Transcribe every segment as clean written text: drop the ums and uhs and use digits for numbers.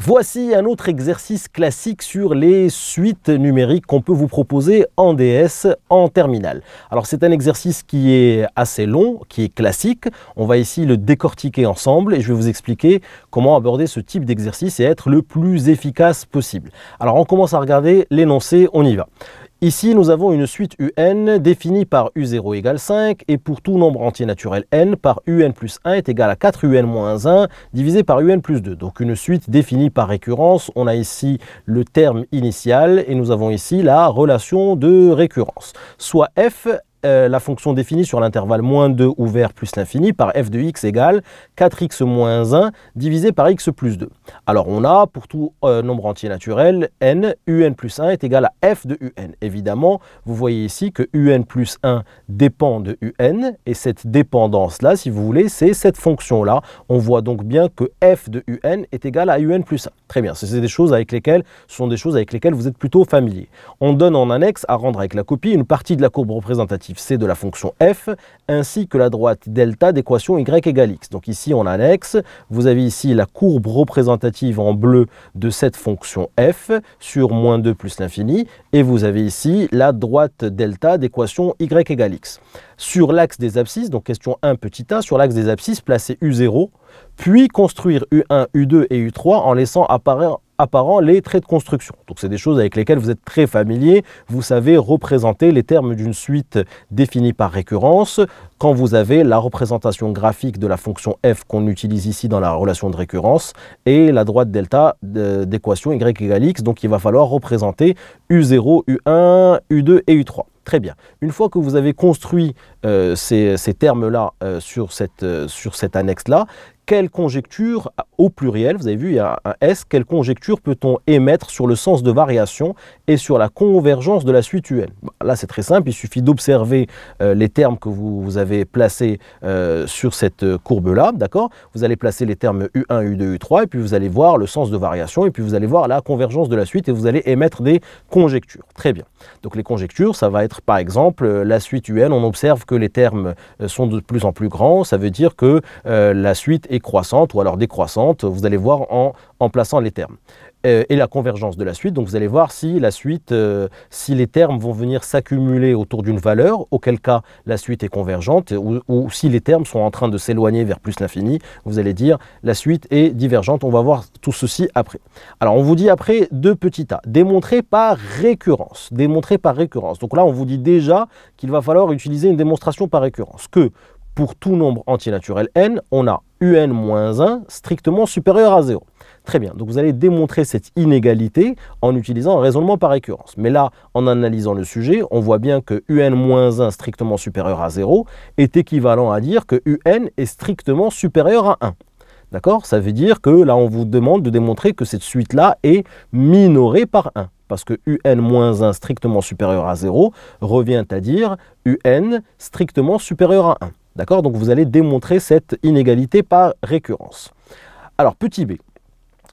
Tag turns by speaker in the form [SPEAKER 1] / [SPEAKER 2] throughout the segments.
[SPEAKER 1] Voici un autre exercice classique sur les suites numériques qu'on peut vous proposer en DS en terminale. Alors c'est un exercice qui est assez long, qui est classique. On va ici le décortiquer ensemble et je vais vous expliquer comment aborder ce type d'exercice et être le plus efficace possible. Alors on commence à regarder l'énoncé, on y va. Ici, nous avons une suite UN définie par U0 égale 5 et pour tout nombre entier naturel n par UN plus 1 est égal à 4UN moins 1 divisé par UN plus 2. Donc une suite définie par récurrence. On a ici le terme initial et nous avons ici la relation de récurrence. Soit f, la fonction définie sur l'intervalle moins 2 ouvert plus l'infini par f de x égale 4x moins 1 divisé par x plus 2. Alors on a pour tout nombre entier naturel n, un plus 1 est égal à f de un. Évidemment, vous voyez ici que un plus 1 dépend de un et cette dépendance-là, si vous voulez, c'est cette fonction-là. On voit donc bien que f de un est égal à un plus 1. Très bien, ce sont des choses avec lesquelles vous êtes plutôt familier. On donne en annexe à rendre avec la copie une partie de la courbe représentative C de la fonction f, ainsi que la droite delta d'équation y égale x. Donc ici en annexe, vous avez ici la courbe représentative en bleu de cette fonction f sur moins 2 plus l'infini, et vous avez ici la droite delta d'équation y égale x. Sur l'axe des abscisses, donc question 1 petit a, sur l'axe des abscisses, placez U0, puis construire U1, U2 et U3 en laissant apparent les traits de construction. Donc c'est des choses avec lesquelles vous êtes très familier. Vous savez représenter les termes d'une suite définie par récurrence quand vous avez la représentation graphique de la fonction f qu'on utilise ici dans la relation de récurrence et la droite delta d'équation y égale x. Donc il va falloir représenter U0, U1, U2 et U3. Très bien. Une fois que vous avez construit ces termes-là sur cette annexe-là, quelle conjecture au pluriel, vous avez vu il y a un S, quelle conjecture peut-on émettre sur le sens de variation et sur la convergence de la suite UN? Là c'est très simple, il suffit d'observer les termes que vous avez placés sur cette courbe-là, d'accord? Vous allez placer les termes U1, U2, U3 et puis vous allez voir le sens de variation et puis vous allez voir la convergence de la suite et vous allez émettre des conjectures. Très bien. Donc les conjectures, ça va être par exemple la suite UN, on observe que les termes sont de plus en plus grands, ça veut dire que la suite est croissante ou alors décroissante, vous allez voir en plaçant les termes. Et la convergence de la suite, donc vous allez voir si la suite, si les termes vont venir s'accumuler autour d'une valeur, auquel cas la suite est convergente, ou si les termes sont en train de s'éloigner vers plus l'infini, vous allez dire la suite est divergente. On va voir tout ceci après. Alors on vous dit après deux petits a, démontré par récurrence. Démontré par récurrence. Donc là on vous dit déjà qu'il va falloir utiliser une démonstration par récurrence. Que pour tout nombre entier naturel n, on a un moins 1 strictement supérieur à 0. Très bien, donc vous allez démontrer cette inégalité en utilisant un raisonnement par récurrence. Mais là, en analysant le sujet, on voit bien que un moins 1 strictement supérieur à 0 est équivalent à dire que un est strictement supérieur à 1. D'accord? Ça veut dire que là, on vous demande de démontrer que cette suite-là est minorée par 1. Parce que un moins 1 strictement supérieur à 0 revient à dire un strictement supérieur à 1. D'accord? Donc vous allez démontrer cette inégalité par récurrence. Alors, petit b.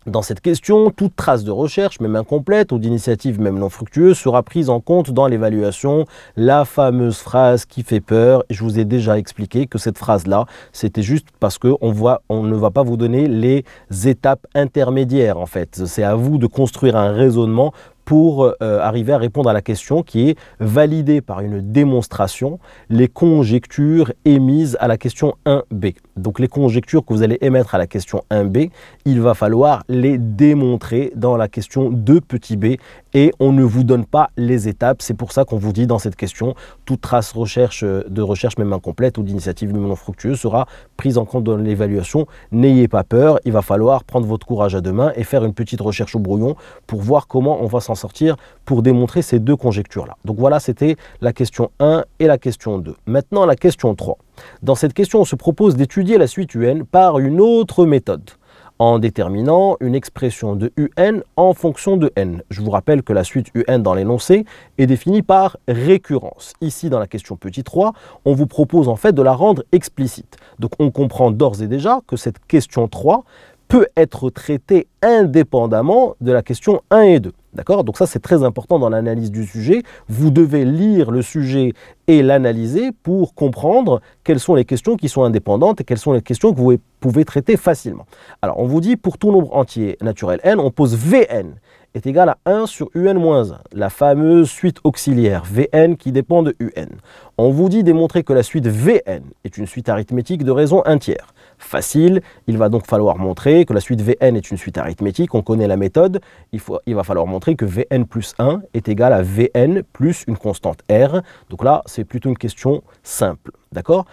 [SPEAKER 1] Dans cette question, toute trace de recherche, même incomplète ou d'initiative même non fructueuse, sera prise en compte dans l'évaluation. La fameuse phrase qui fait peur. Je vous ai déjà expliqué que cette phrase-là, c'était juste parce qu'on ne va pas vous donner les étapes intermédiaires en fait. C'est à vous de construire un raisonnement pour arriver à répondre à la question qui est validée par une démonstration, les conjectures émises à la question 1b. Donc les conjectures que vous allez émettre à la question 1b, il va falloir les démontrer dans la question 2 petit b et on ne vous donne pas les étapes. C'est pour ça qu'on vous dit dans cette question, toute trace de recherche même incomplète ou d'initiative même non fructueuse sera prise en compte dans l'évaluation. N'ayez pas peur, il va falloir prendre votre courage à deux mains et faire une petite recherche au brouillon pour voir comment on va s'en sortir pour démontrer ces deux conjectures-là. Donc voilà, c'était la question 1 et la question 2. Maintenant, la question 3. Dans cette question, on se propose d'étudier la suite UN par une autre méthode, en déterminant une expression de un en fonction de n. Je vous rappelle que la suite un dans l'énoncé est définie par récurrence. Ici, dans la question petit 3, on vous propose en fait de la rendre explicite. Donc on comprend d'ores et déjà que cette question 3 peut être traitée indépendamment de la question 1 et 2. D'accord? Donc ça, c'est très important dans l'analyse du sujet. Vous devez lire le sujet et l'analyser pour comprendre quelles sont les questions qui sont indépendantes et quelles sont les questions que vous pouvez traiter facilement. Alors, on vous dit, pour tout nombre entier naturel n, on pose Vn est égal à 1 sur un-1, la fameuse suite auxiliaire Vn qui dépend de un. On vous dit démontrer que la suite Vn est une suite arithmétique de raison entière. Facile, il va donc falloir montrer que la suite Vn est une suite arithmétique, on connaît la méthode, il va falloir montrer que Vn plus 1 est égal à Vn plus une constante R. Donc là, c'est plutôt une question simple, d'accord?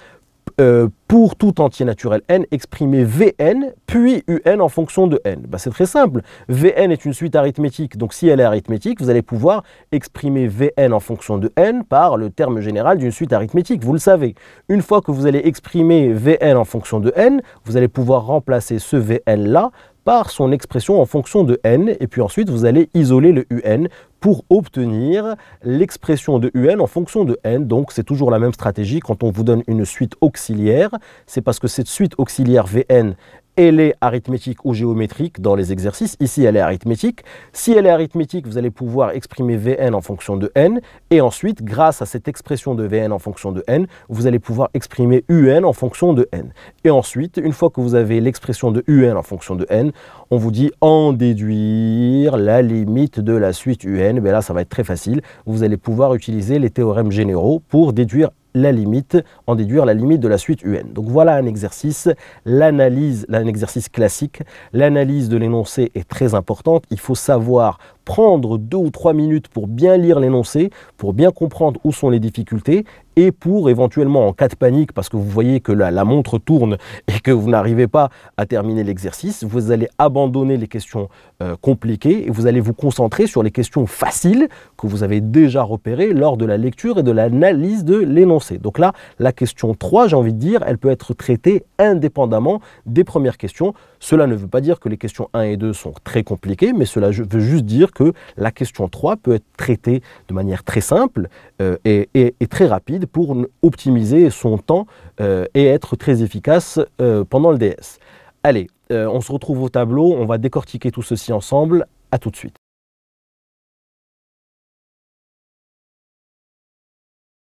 [SPEAKER 1] Pour tout entier naturel n, exprimez Vn puis Un en fonction de n. Ben, c'est très simple. Vn est une suite arithmétique, donc si elle est arithmétique, vous allez pouvoir exprimer Vn en fonction de n par le terme général d'une suite arithmétique. Vous le savez. Une fois que vous allez exprimer Vn en fonction de n, vous allez pouvoir remplacer ce Vn là par son expression en fonction de n, et puis ensuite vous allez isoler le un pour obtenir l'expression de un en fonction de n. Donc c'est toujours la même stratégie quand on vous donne une suite auxiliaire, c'est parce que cette suite auxiliaire Vn, elle est arithmétique ou géométrique dans les exercices. Ici, elle est arithmétique. Si elle est arithmétique, vous allez pouvoir exprimer Vn en fonction de n. Et ensuite, grâce à cette expression de Vn en fonction de n, vous allez pouvoir exprimer Un en fonction de n. Et ensuite, une fois que vous avez l'expression de Un en fonction de n, on vous dit en déduire la limite de la suite Un. Mais là, ça va être très facile. Vous allez pouvoir utiliser les théorèmes généraux pour déduire la limite de la suite UN. Donc voilà un exercice, un exercice classique. L'analyse de l'énoncé est très importante. Il faut savoir prendre 2 ou 3 minutes pour bien lire l'énoncé, pour bien comprendre où sont les difficultés et pour éventuellement, en cas de panique, parce que vous voyez que la montre tourne et que vous n'arrivez pas à terminer l'exercice, vous allez abandonner les questions compliquées et vous allez vous concentrer sur les questions faciles que vous avez déjà repérées lors de la lecture et de l'analyse de l'énoncé. Donc là, la question 3, j'ai envie de dire, elle peut être traitée indépendamment des premières questions. Cela ne veut pas dire que les questions 1 et 2 sont très compliquées, mais cela veut juste dire que la question 3 peut être traitée de manière très simple et très rapide pour optimiser son temps et être très efficace pendant le DS. Allez, on se retrouve au tableau, on va décortiquer tout ceci ensemble. À tout de suite.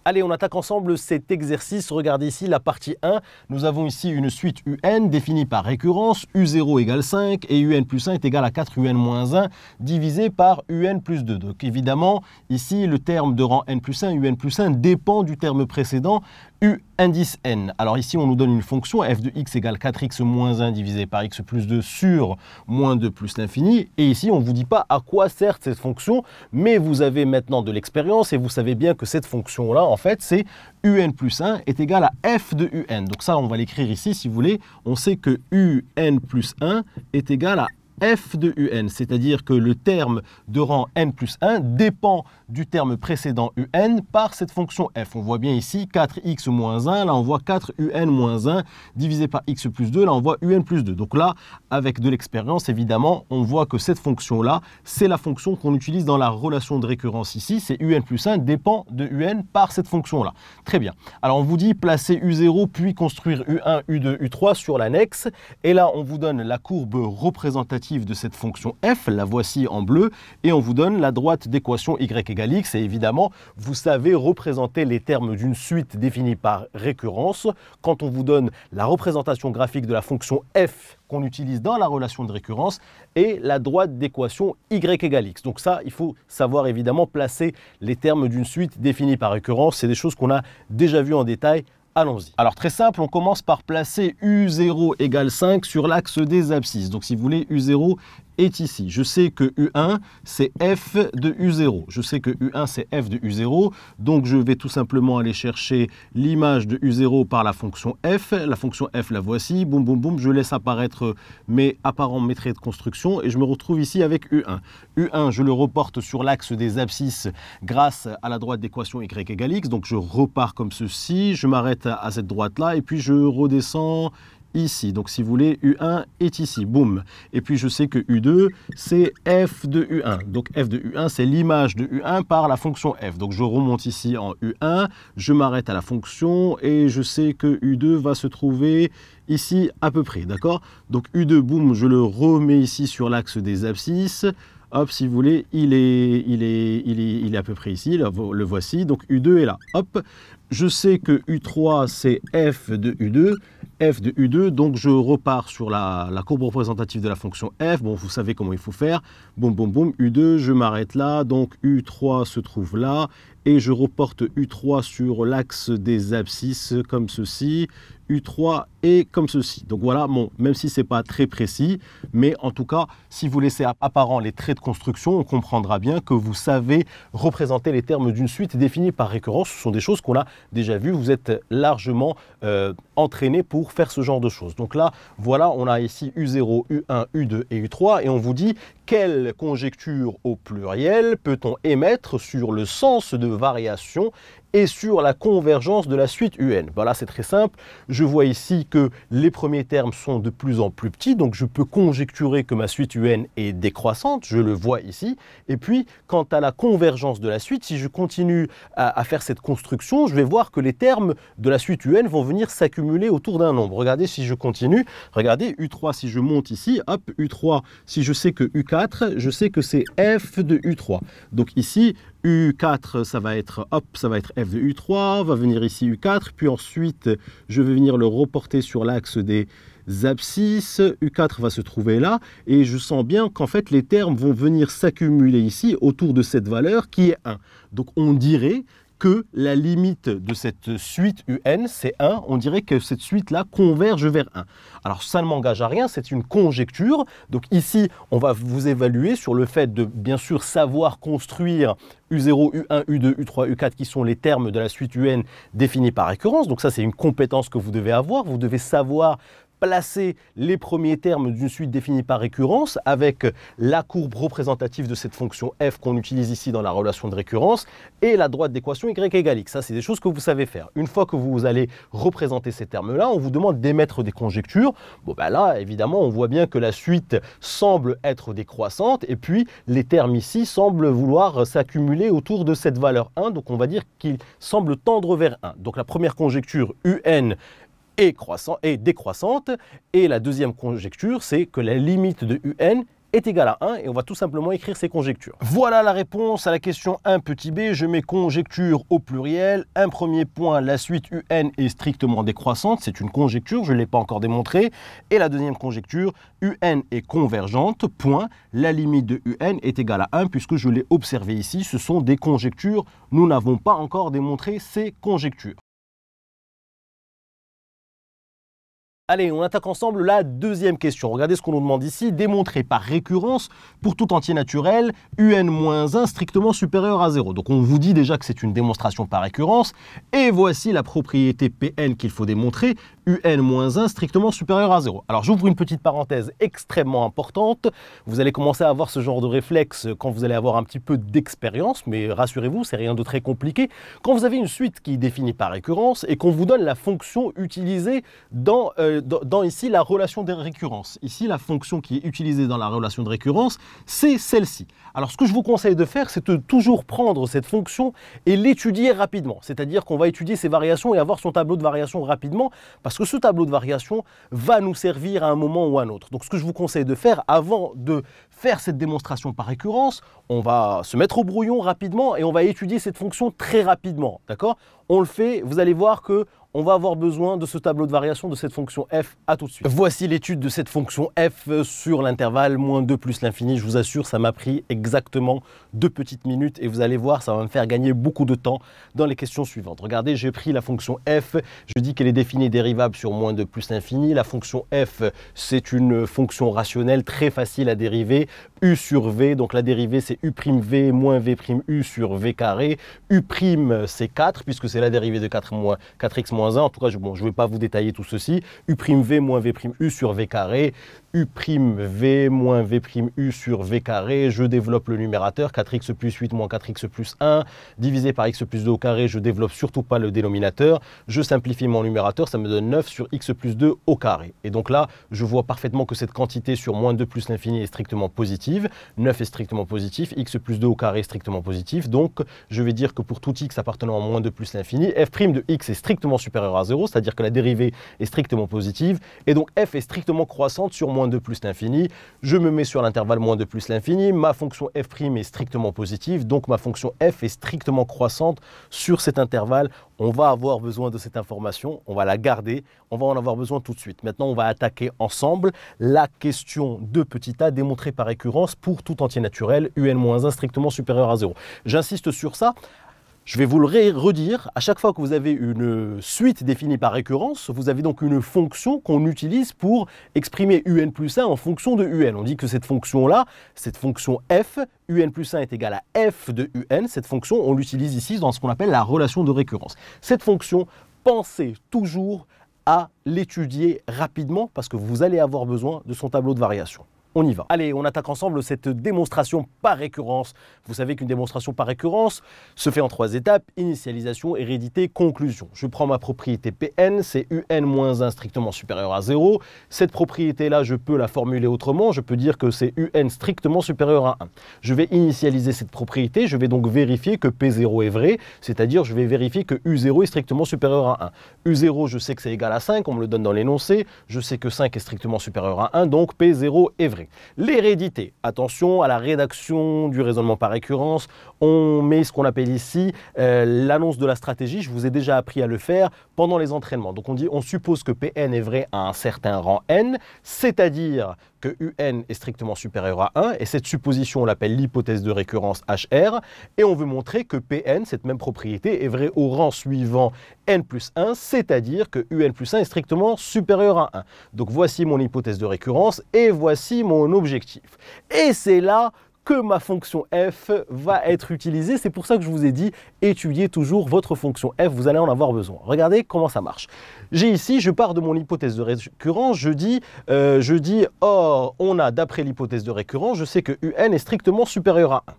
[SPEAKER 1] Allez, on attaque ensemble cet exercice. Regardez ici la partie 1. Nous avons ici une suite UN définie par récurrence. U0 égale 5 et UN plus 1 est égal à 4 UN moins 1 divisé par UN plus 2. Donc évidemment, ici, le terme de rang n plus 1, UN plus 1, dépend du terme précédent, U indice n. Alors ici, on nous donne une fonction f de x égale 4x moins 1 divisé par x plus 2 sur moins 2 plus l'infini. Et ici, on ne vous dit pas à quoi sert cette fonction, mais vous avez maintenant de l'expérience et vous savez bien que cette fonction-là, en fait, c'est un plus 1 est égal à f de un. Donc ça, on va l'écrire ici, si vous voulez. On sait que un plus 1 est égal à f de un, c'est-à-dire que le terme de rang n plus 1 dépend du terme précédent un par cette fonction f. On voit bien ici 4x moins 1, là on voit 4un moins 1 divisé par x plus 2, là on voit un plus 2. Donc là, avec de l'expérience, évidemment, on voit que cette fonction-là, c'est la fonction qu'on utilise dans la relation de récurrence ici, c'est un plus 1 dépend de un par cette fonction-là. Très bien. Alors on vous dit placer U0 puis construire U1, U2, U3 sur l'annexe, et là on vous donne la courbe représentative de cette fonction f, la voici en bleu, et on vous donne la droite d'équation y égale x, et évidemment, vous savez représenter les termes d'une suite définie par récurrence. Quand on vous donne la représentation graphique de la fonction f qu'on utilise dans la relation de récurrence et la droite d'équation y égale x. Donc ça, il faut savoir évidemment placer les termes d'une suite définie par récurrence. C'est des choses qu'on a déjà vues en détail. Allons-y. Alors très simple, on commence par placer U0 égale 5 sur l'axe des abscisses. Donc si vous voulez, U0 est ici. Je sais que U1 c'est f de U0. Je sais que U1 c'est f de U0. Donc je vais tout simplement aller chercher l'image de U0 par la fonction f. La fonction f, la voici. Boum, boum, boum. Je laisse apparaître mes apparents métraits de construction et je me retrouve ici avec U1. U1, je le reporte sur l'axe des abscisses grâce à la droite d'équation y égale x. Donc je repars comme ceci. Je m'arrête à cette droite-là et puis je redescends ici. Donc si vous voulez, U1 est ici, boum. Et puis je sais que U2, c'est f de U1. Donc f de U1, c'est l'image de U1 par la fonction f. Donc je remonte ici en U1, je m'arrête à la fonction et je sais que U2 va se trouver ici à peu près, d'accord? Donc U2, boum, je le remets ici sur l'axe des abscisses. hop, si vous voulez, il est à peu près ici, le voici, donc U2 est là, hop. Je sais que U3 c'est f de U2, donc je repars sur la courbe représentative de la fonction f. Bon, vous savez comment il faut faire. Boum, boum, boum, U2, je m'arrête là, donc U3 se trouve là, et je reporte U3 sur l'axe des abscisses comme ceci, U3 est comme ceci. Donc voilà, bon, même si ce n'est pas très précis, mais en tout cas, si vous laissez apparent les traits de construction, on comprendra bien que vous savez représenter les termes d'une suite définie par récurrence. Ce sont des choses qu'on a déjà vues. Vous êtes largement entraîné pour faire ce genre de choses. Donc là, voilà, on a ici U0, U1, U2 et U3, et on vous dit quelle conjecture au pluriel peut-on émettre sur le sens de variation et sur la convergence de la suite UN. Voilà, c'est très simple. Je vois ici que les premiers termes sont de plus en plus petits, donc je peux conjecturer que ma suite UN est décroissante, je le vois ici. Et puis, quant à la convergence de la suite, si je continue à faire cette construction, je vais voir que les termes de la suite UN vont venir s'accumuler autour d'un nombre. Regardez si je continue, regardez U3 si je monte ici, hop, U3, si je sais que U4, je sais que c'est F de U3. Donc ici, U4, ça va être F de U3, va venir ici U4, puis ensuite, je vais venir le reporter sur l'axe des abscisses. U4 va se trouver là, et je sens bien qu'en fait, les termes vont venir s'accumuler ici autour de cette valeur qui est 1. Donc, on dirait que la limite de cette suite UN, c'est 1. On dirait que cette suite-là converge vers 1. Alors, ça ne m'engage à rien, c'est une conjecture. Donc ici, on va vous évaluer sur le fait de, bien sûr, savoir construire U0, U1, U2, U3, U4, qui sont les termes de la suite UN définis par récurrence. Donc ça, c'est une compétence que vous devez avoir. Vous devez savoir placer les premiers termes d'une suite définie par récurrence avec la courbe représentative de cette fonction f qu'on utilise ici dans la relation de récurrence et la droite d'équation y égale x. Ça, c'est des choses que vous savez faire. Une fois que vous allez représenter ces termes-là, on vous demande d'émettre des conjectures. Bon, ben là, évidemment, on voit bien que la suite semble être décroissante et puis les termes ici semblent vouloir s'accumuler autour de cette valeur 1. Donc, on va dire qu'ils semblent tendre vers 1. Donc, la première conjecture, UN, est décroissante, et la deuxième conjecture, c'est que la limite de UN est égale à 1, et on va tout simplement écrire ces conjectures. Voilà la réponse à la question 1 petit b. Je mets conjecture au pluriel. Un premier point, la suite UN est strictement décroissante, c'est une conjecture, je ne l'ai pas encore démontré. Et la deuxième conjecture, UN est convergente, point. La limite de UN est égale à 1, puisque je l'ai observé ici, ce sont des conjectures. Nous n'avons pas encore démontré ces conjectures. Allez, on attaque ensemble la deuxième question. Regardez ce qu'on nous demande ici. Démontrer par récurrence pour tout entier naturel UN-1 strictement supérieur à 0. Donc on vous dit déjà que c'est une démonstration par récurrence. Et voici la propriété Pn qu'il faut démontrer. UN-1 strictement supérieur à 0. Alors j'ouvre une petite parenthèse extrêmement importante. Vous allez commencer à avoir ce genre de réflexe quand vous allez avoir un petit peu d'expérience. Mais rassurez-vous, c'est rien de très compliqué. Quand vous avez une suite qui est définie par récurrence et qu'on vous donne la fonction utilisée dans ici la relation de récurrence. Ici, la fonction qui est utilisée dans la relation de récurrence, c'est celle-ci. Alors, ce que je vous conseille de faire, c'est de toujours prendre cette fonction et l'étudier rapidement. C'est-à-dire qu'on va étudier ces variations et avoir son tableau de variation rapidement, parce que ce tableau de variation va nous servir à un moment ou à un autre. Donc, ce que je vous conseille de faire avant de faire cette démonstration par récurrence, on va se mettre au brouillon rapidement et on va étudier cette fonction très rapidement. D'accord ? On le fait, vous allez voir que on va avoir besoin de ce tableau de variation de cette fonction f. À tout de suite. Voici l'étude de cette fonction f sur l'intervalle -2 plus l'infini. Je vous assure, ça m'a pris exactement 2 petites minutes et vous allez voir, ça va me faire gagner beaucoup de temps dans les questions suivantes. Regardez, j'ai pris la fonction f, je dis qu'elle est définie dérivable sur -2 plus l'infini. La fonction f, c'est une fonction rationnelle très facile à dériver, u sur v, donc la dérivée c'est u'v moins v'u sur v carré. U', c'est 4, puisque c'est la dérivée de 4x moins 1. En tout cas, je ne vais pas vous détailler tout ceci. u'v moins v'u sur v carré. u'v moins v'u sur v carré. Je développe le numérateur. 4x plus 8 moins 4x plus 1. Divisé par x plus 2 au carré, je développe surtout pas le dénominateur. Je simplifie mon numérateur, ça me donne 9 sur x plus 2 au carré. Et donc là, je vois parfaitement que cette quantité sur -2 plus l'infini est strictement positive. positive, 9 est strictement positif, x plus 2 au carré est strictement positif, donc je vais dire que pour tout x appartenant à moins 2 plus l'infini, f' de x est strictement supérieur à 0, c'est-à-dire que la dérivée est strictement positive, et donc f est strictement croissante sur moins 2 plus l'infini. Je me mets sur l'intervalle moins 2 plus l'infini, ma fonction f' est strictement positive, donc ma fonction f est strictement croissante sur cet intervalle. On va avoir besoin de cette information, on va la garder, on va en avoir besoin tout de suite. Maintenant, on va attaquer ensemble la question de petit a démontrée par récurrence pour tout entier naturel, un-1 strictement supérieur à 0. J'insiste sur ça. Je vais vous le redire, à chaque fois que vous avez une suite définie par récurrence, vous avez donc une fonction qu'on utilise pour exprimer un plus 1 en fonction de un. On dit que cette fonction-là, cette fonction f, un plus 1 est égal à f de un, cette fonction, on l'utilise ici dans ce qu'on appelle la relation de récurrence. Cette fonction, pensez toujours à l'étudier rapidement parce que vous allez avoir besoin de son tableau de variation. On y va. Allez, on attaque ensemble cette démonstration par récurrence. Vous savez qu'une démonstration par récurrence se fait en 3 étapes, initialisation, hérédité, conclusion. Je prends ma propriété Pn, c'est un-1 strictement supérieur à 0. Cette propriété-là, je peux la formuler autrement. Je peux dire que c'est un strictement supérieur à 1. Je vais initialiser cette propriété. Je vais donc vérifier que P0 est vrai, c'est-à-dire je vais vérifier que U0 est strictement supérieur à 1. U0, je sais que c'est égal à 5, on me le donne dans l'énoncé. Je sais que 5 est strictement supérieur à 1, donc P0 est vrai. L'hérédité, attention à la rédaction du raisonnement par récurrence, on met ce qu'on appelle ici l'annonce de la stratégie, je vous ai déjà appris à le faire pendant les entraînements. Donc on suppose que Pn est vrai à un certain rang n, c'est-à-dire que un est strictement supérieur à 1, et cette supposition on l'appelle l'hypothèse de récurrence HR, et on veut montrer que Pn, cette même propriété, est vraie au rang suivant n plus 1, c'est-à-dire que un plus 1 est strictement supérieur à 1. Donc voici mon hypothèse de récurrence, et voici mon objectif. Et c'est là que ma fonction f va être utilisée. C'est pour ça que je vous ai dit, étudiez toujours votre fonction f, vous allez en avoir besoin. Regardez comment ça marche. J'ai ici, je pars de mon hypothèse de récurrence, je dis, or, on a, d'après l'hypothèse de récurrence, je sais que un est strictement supérieur à 1.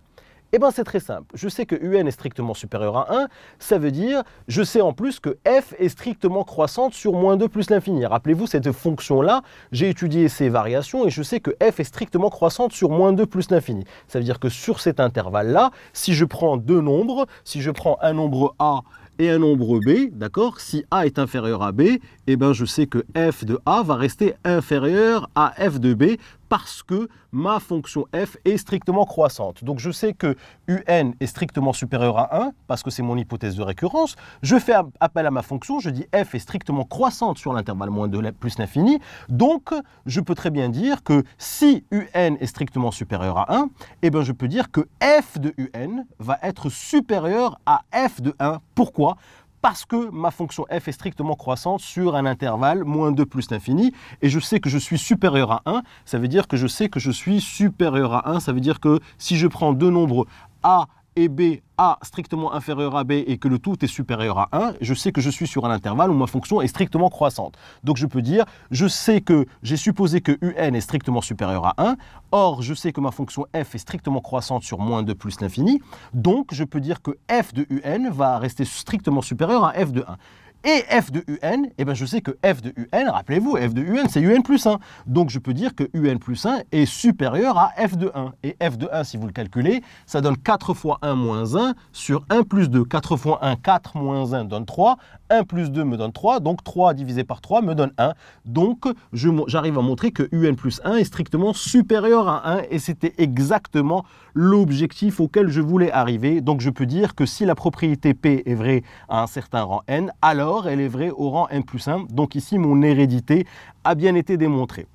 [SPEAKER 1] Eh bien, c'est très simple. Je sais que un est strictement supérieur à 1, ça veut dire, je sais en plus que f est strictement croissante sur moins 2 plus l'infini. Rappelez-vous, cette fonction-là, j'ai étudié ses variations et je sais que f est strictement croissante sur moins 2 plus l'infini. Ça veut dire que sur cet intervalle-là, si je prends deux nombres, si je prends un nombre a et un nombre b, d'accord, si a est inférieur à b, eh ben je sais que f de a va rester inférieur à f de b parce que ma fonction f est strictement croissante. Donc je sais que un est strictement supérieur à 1 parce que c'est mon hypothèse de récurrence. Je fais appel à ma fonction, je dis f est strictement croissante sur l'intervalle moins 2 plus l'infini. Donc je peux très bien dire que si un est strictement supérieur à 1, eh ben je peux dire que f de un va être supérieur à f de 1. Pourquoi ? Parce que ma fonction f est strictement croissante sur un intervalle moins 2 plus l'infini, et je sais que je suis supérieur à 1, ça veut dire que je sais que je suis supérieur à 1, ça veut dire que si je prends deux nombres a et b, a strictement inférieur à b et que le tout est supérieur à 1, je sais que je suis sur un intervalle où ma fonction est strictement croissante. Donc je peux dire, je sais que j'ai supposé que un est strictement supérieur à 1, or je sais que ma fonction f est strictement croissante sur moins 2 plus l'infini, donc je peux dire que f de un va rester strictement supérieur à f de 1. Et f de un, eh ben je sais que f de un, rappelez-vous, f de un, c'est un plus 1. Donc je peux dire que un plus 1 est supérieur à f de 1. Et f de 1, si vous le calculez, ça donne 4 fois 1 moins 1 sur 1 plus 2. 4 fois 1, 4 moins 1 donne 3. 1 plus 2 me donne 3. Donc 3 divisé par 3 me donne 1. Donc j'arrive à montrer que un plus 1 est strictement supérieur à 1. Et c'était exactement l'objectif auquel je voulais arriver. Donc je peux dire que si la propriété P est vraie à un certain rang n, alors elle est vraie au rang n plus 1. Donc ici, mon hérédité a bien été démontrée.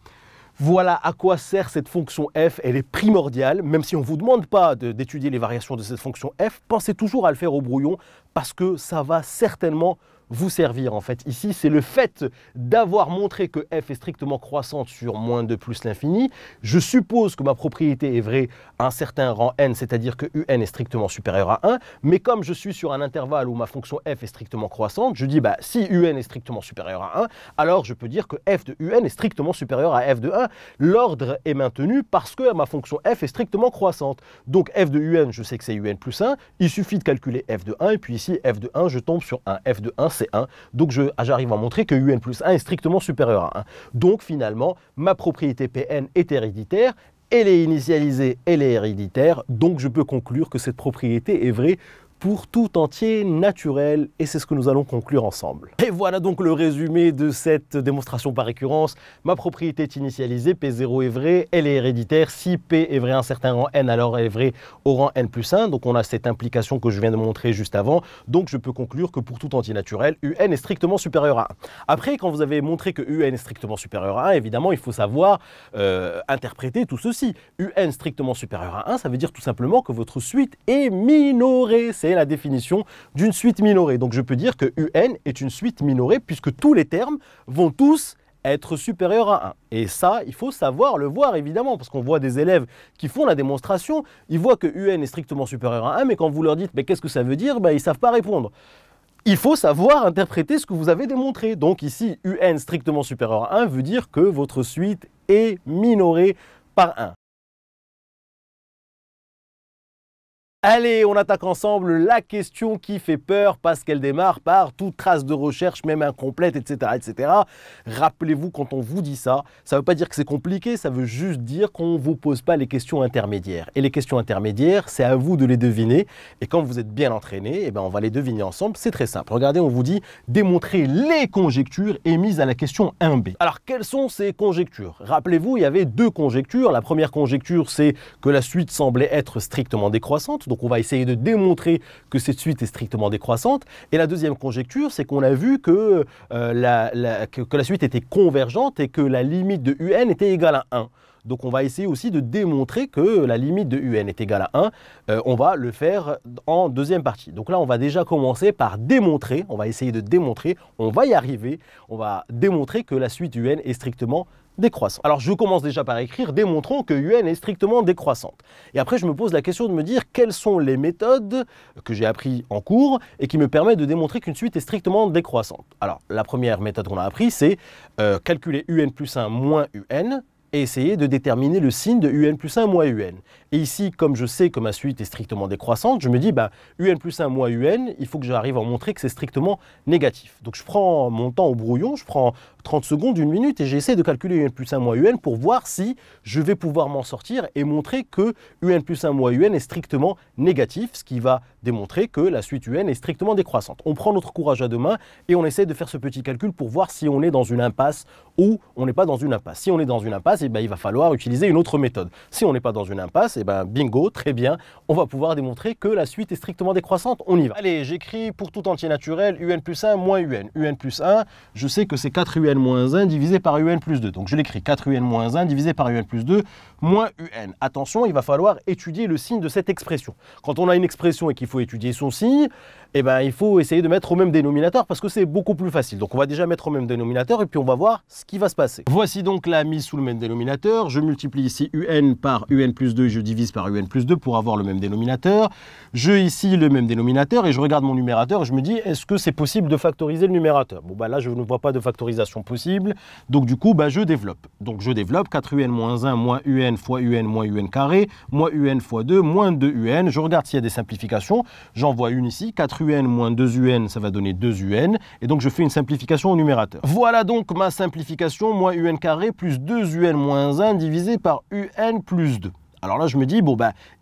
[SPEAKER 1] Voilà à quoi sert cette fonction f, elle est primordiale, même si on ne vous demande pas d'étudier les variations de cette fonction f, pensez toujours à le faire au brouillon parce que ça va certainement vous servir en fait. Ici, c'est le fait d'avoir montré que f est strictement croissante sur moins 2 plus l'infini. Je suppose que ma propriété est vraie à un certain rang n, c'est-à-dire que un est strictement supérieur à 1. Mais comme je suis sur un intervalle où ma fonction f est strictement croissante, je dis si un est strictement supérieur à 1, alors je peux dire que f de un est strictement supérieur à f de 1. L'ordre est maintenu parce que ma fonction f est strictement croissante. Donc f de un, je sais que c'est un plus 1. Il suffit de calculer f de 1 et puis ici f de 1, je tombe sur 1. F de 1, c'est 1. Donc j'arrive à montrer que un plus 1 est strictement supérieur à 1. Donc finalement, ma propriété Pn est héréditaire elle est initialisée, elle est héréditaire, donc je peux conclure que cette propriété est vraie pour tout entier naturel, et c'est ce que nous allons conclure ensemble. Et voilà donc le résumé de cette démonstration par récurrence. Ma propriété est initialisée, P0 est vrai, elle est héréditaire. Si P est vrai à un certain rang n, alors elle est vraie au rang n plus 1. Donc on a cette implication que je viens de montrer juste avant. Donc je peux conclure que pour tout entier naturel, UN est strictement supérieur à 1. Après, quand vous avez montré que UN est strictement supérieur à 1, évidemment, il faut savoir interpréter tout ceci. UN strictement supérieur à 1, ça veut dire tout simplement que votre suite est minorée. C'est la définition d'une suite minorée. Donc je peux dire que UN est une suite minorée puisque tous les termes vont tous être supérieurs à 1. Et ça, il faut savoir le voir évidemment, parce qu'on voit des élèves qui font la démonstration, ils voient que UN est strictement supérieur à 1, mais quand vous leur dites mais qu'est-ce que ça veut dire, ils ne savent pas répondre. Il faut savoir interpréter ce que vous avez démontré. Donc ici, UN strictement supérieur à 1 veut dire que votre suite est minorée par 1. Allez, on attaque ensemble la question qui fait peur parce qu'elle démarre par toute trace de recherche, même incomplète, etc. etc. Rappelez-vous, quand on vous dit ça, ça ne veut pas dire que c'est compliqué, ça veut juste dire qu'on ne vous pose pas les questions intermédiaires. Et les questions intermédiaires, c'est à vous de les deviner. Et quand vous êtes bien entraîné, on va les deviner ensemble. C'est très simple. Regardez, on vous dit démontrer les conjectures émises à la question 1b. Alors, quelles sont ces conjectures? Rappelez-vous, il y avait deux conjectures. La première conjecture, c'est que la suite semblait être strictement décroissante. Donc on va essayer de démontrer que cette suite est strictement décroissante. Et la deuxième conjecture, c'est qu'on a vu que, que la suite était convergente et que la limite de UN était égale à 1. Donc on va essayer aussi de démontrer que la limite de UN est égale à 1. On va le faire en deuxième partie. Donc là, on va déjà commencer par démontrer. On va essayer de démontrer. On va y arriver. On va démontrer que la suite UN est strictement décroissante. Alors je commence déjà par écrire, démontrons que UN est strictement décroissante. Et après je me pose la question de me dire quelles sont les méthodes que j'ai apprises en cours et qui me permettent de démontrer qu'une suite est strictement décroissante. Alors la première méthode qu'on a appris, c'est calculer UN plus 1 moins UN et essayer de déterminer le signe de UN plus 1 moins UN. Et ici, comme je sais que ma suite est strictement décroissante, je me dis, UN plus 1 moins UN, il faut que j'arrive à montrer que c'est strictement négatif. Donc je prends mon temps au brouillon, je prends 30 secondes, 1 minute, et j'essaie de calculer UN plus 1 moins UN pour voir si je vais pouvoir m'en sortir et montrer que UN plus 1 moins UN est strictement négatif, ce qui va démontrer que la suite UN est strictement décroissante. On prend notre courage à deux mains et on essaie de faire ce petit calcul pour voir si on est dans une impasse ou on n'est pas dans une impasse. Si on est dans une impasse, il va falloir utiliser une autre méthode. Si on n'est pas dans une impasse, bingo, très bien, on va pouvoir démontrer que la suite est strictement décroissante. On y va. Allez, j'écris pour tout entier naturel UN plus 1 moins UN. UN plus 1, je sais que c'est 4 UN moins 1 divisé par UN plus 2. Donc je l'écris 4 UN moins 1 divisé par UN plus 2 moins UN. Attention, il va falloir étudier le signe de cette expression. Quand on a une expression et qu'il faut étudier son signe, il faut essayer de mettre au même dénominateur parce que c'est beaucoup plus facile. Donc on va déjà mettre au même dénominateur et puis on va voir ce qui va se passer. Voici donc la mise sous le même dénominateur. Je multiplie ici UN par UN plus 2 et je divise par UN plus 2 pour avoir le même dénominateur. Je ici le même dénominateur et je regarde mon numérateur et je me dis est-ce que c'est possible de factoriser le numérateur? Bon là je ne vois pas de factorisation possible. Donc du coup je développe. Donc je développe 4UN moins 1 moins UN fois UN moins UN carré moins UN fois 2 moins 2UN. Je regarde s'il y a des simplifications. J'en vois une ici. 4UN moins 2UN, ça va donner 2UN. Et donc, je fais une simplification au numérateur. Voilà donc ma simplification, moins UN carré plus 2UN moins 1 divisé par UN plus 2. Alors là, je me dis,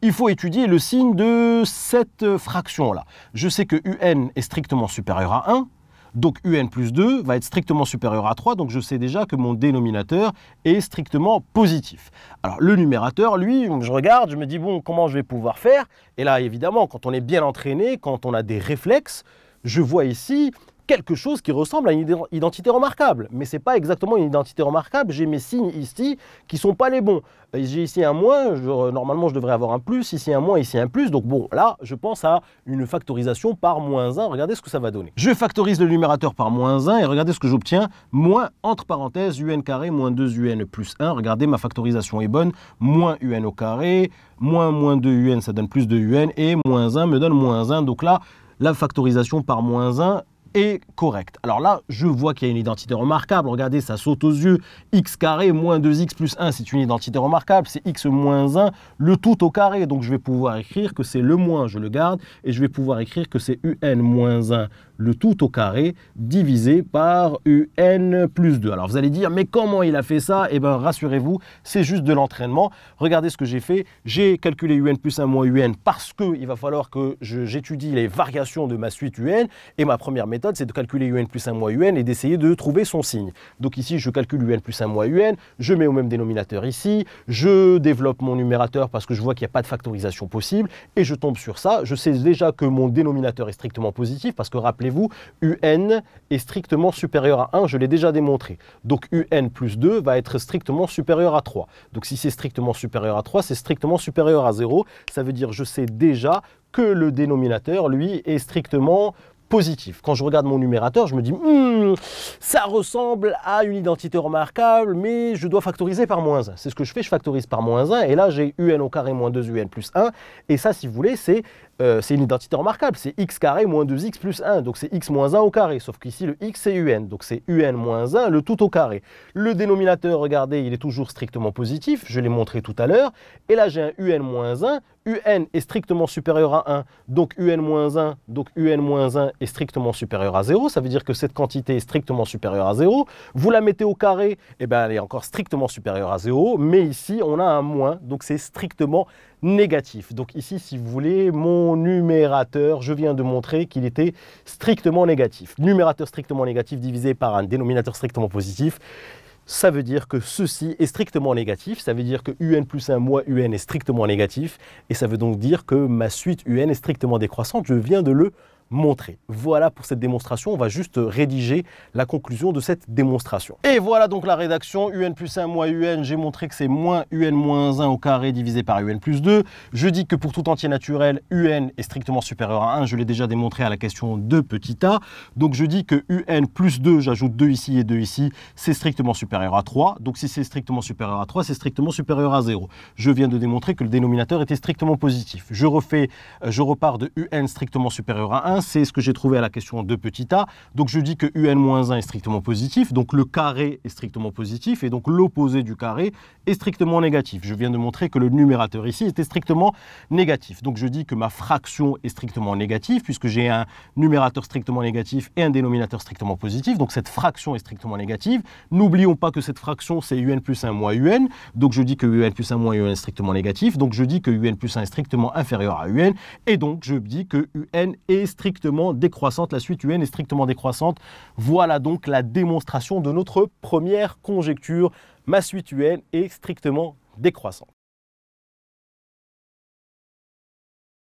[SPEAKER 1] il faut étudier le signe de cette fraction-là. Je sais que UN est strictement supérieur à 1. Donc UN plus 2 va être strictement supérieur à 3, donc je sais déjà que mon dénominateur est strictement positif. Alors le numérateur, lui, je regarde, je me dis, comment je vais pouvoir faire? Et là, évidemment, quand on est bien entraîné, quand on a des réflexes, je vois ici quelque chose qui ressemble à une identité remarquable. Mais ce n'est pas exactement une identité remarquable, j'ai mes signes ici qui ne sont pas les bons. J'ai ici un moins, normalement je devrais avoir un plus, ici un moins, ici un plus. Donc là, je pense à une factorisation par moins 1. Regardez ce que ça va donner. Je factorise le numérateur par moins 1 et regardez ce que j'obtiens. Moins, entre parenthèses, UN carré moins 2UN plus 1. Regardez, ma factorisation est bonne. Moins UN au carré, moins 2UN, ça donne plus de UN. Et moins 1 me donne moins 1. Donc là, la factorisation par moins 1 est correct. Alors là, je vois qu'il y a une identité remarquable. Regardez, ça saute aux yeux. X carré moins 2x plus 1, c'est une identité remarquable. C'est x moins 1, le tout au carré. Donc, je vais pouvoir écrire que c'est le moins, je le garde. Et je vais pouvoir écrire que c'est un moins 1, le tout au carré, divisé par un plus 2. Alors, vous allez dire, mais comment il a fait ça? Eh bien, rassurez-vous, c'est juste de l'entraînement. Regardez ce que j'ai fait. J'ai calculé un plus 1 moins un parce qu'il va falloir que j'étudie les variations de ma suite un. Et ma première méthode, c'est de calculer un plus 1 moins un et d'essayer de trouver son signe. Donc ici, je calcule un plus 1 moins un, je mets au même dénominateur ici, je développe mon numérateur parce que je vois qu'il n'y a pas de factorisation possible et je tombe sur ça. Je sais déjà que mon dénominateur est strictement positif parce que rappelez-vous, un est strictement supérieur à 1, je l'ai déjà démontré. Donc un plus 2 va être strictement supérieur à 3. Donc si c'est strictement supérieur à 3, c'est strictement supérieur à 0. Ça veut dire que je sais déjà que le dénominateur, lui, est strictement positif. Quand je regarde mon numérateur, je me dis ça ressemble à une identité remarquable, mais je dois factoriser par moins 1. C'est ce que je fais, je factorise par moins 1, et là j'ai un au carré moins 2 un plus 1, et ça, si vous voulez, c'est une identité remarquable, c'est x carré moins 2x plus 1, donc c'est x moins 1 au carré, sauf qu'ici le x c'est un, donc c'est un moins 1, le tout au carré. Le dénominateur, regardez, il est toujours strictement positif, je l'ai montré tout à l'heure, et là j'ai un un moins 1, un est strictement supérieur à 1, donc un moins 1, donc un moins 1 est strictement supérieur à 0, ça veut dire que cette quantité est strictement supérieure à 0, vous la mettez au carré, et bien elle est encore strictement supérieure à 0, mais ici on a un moins, donc c'est strictement négatif. Donc ici, si vous voulez, mon numérateur, je viens de montrer qu'il était strictement négatif. Numérateur strictement négatif divisé par un dénominateur strictement positif, ça veut dire que ceci est strictement négatif, ça veut dire que un plus 1 moins un est strictement négatif, et ça veut donc dire que ma suite un est strictement décroissante, je viens de le montrer. Voilà pour cette démonstration, on va juste rédiger la conclusion de cette démonstration. Et voilà donc la rédaction, un plus 1 moins un, j'ai montré que c'est moins un moins 1 au carré divisé par un plus 2. Je dis que pour tout entier naturel, un est strictement supérieur à 1, je l'ai déjà démontré à la question de petit a. Donc je dis que un plus 2, j'ajoute 2 ici et 2 ici, c'est strictement supérieur à 3. Donc si c'est strictement supérieur à 3, c'est strictement supérieur à 0. Je viens de démontrer que le dénominateur était strictement positif. Je repars de un strictement supérieur à 1, c'est ce que j'ai trouvé à la question de petit a. Donc je dis que un-1 est strictement positif, donc le carré est strictement positif, et donc l'opposé du carré est strictement négatif. Je viens de montrer que le numérateur ici était strictement négatif. Donc je dis que ma fraction est strictement négative, puisque j'ai un numérateur strictement négatif et un dénominateur strictement positif, donc cette fraction est strictement négative. N'oublions pas que cette fraction, c'est un plus 1 moins un, donc je dis que un plus 1 moins un est strictement négatif, donc je dis que un plus 1 est strictement inférieur à un, et donc je dis que un est strictement décroissante, la suite un est strictement décroissante. Voilà donc la démonstration de notre première conjecture. Ma suite un est strictement décroissante.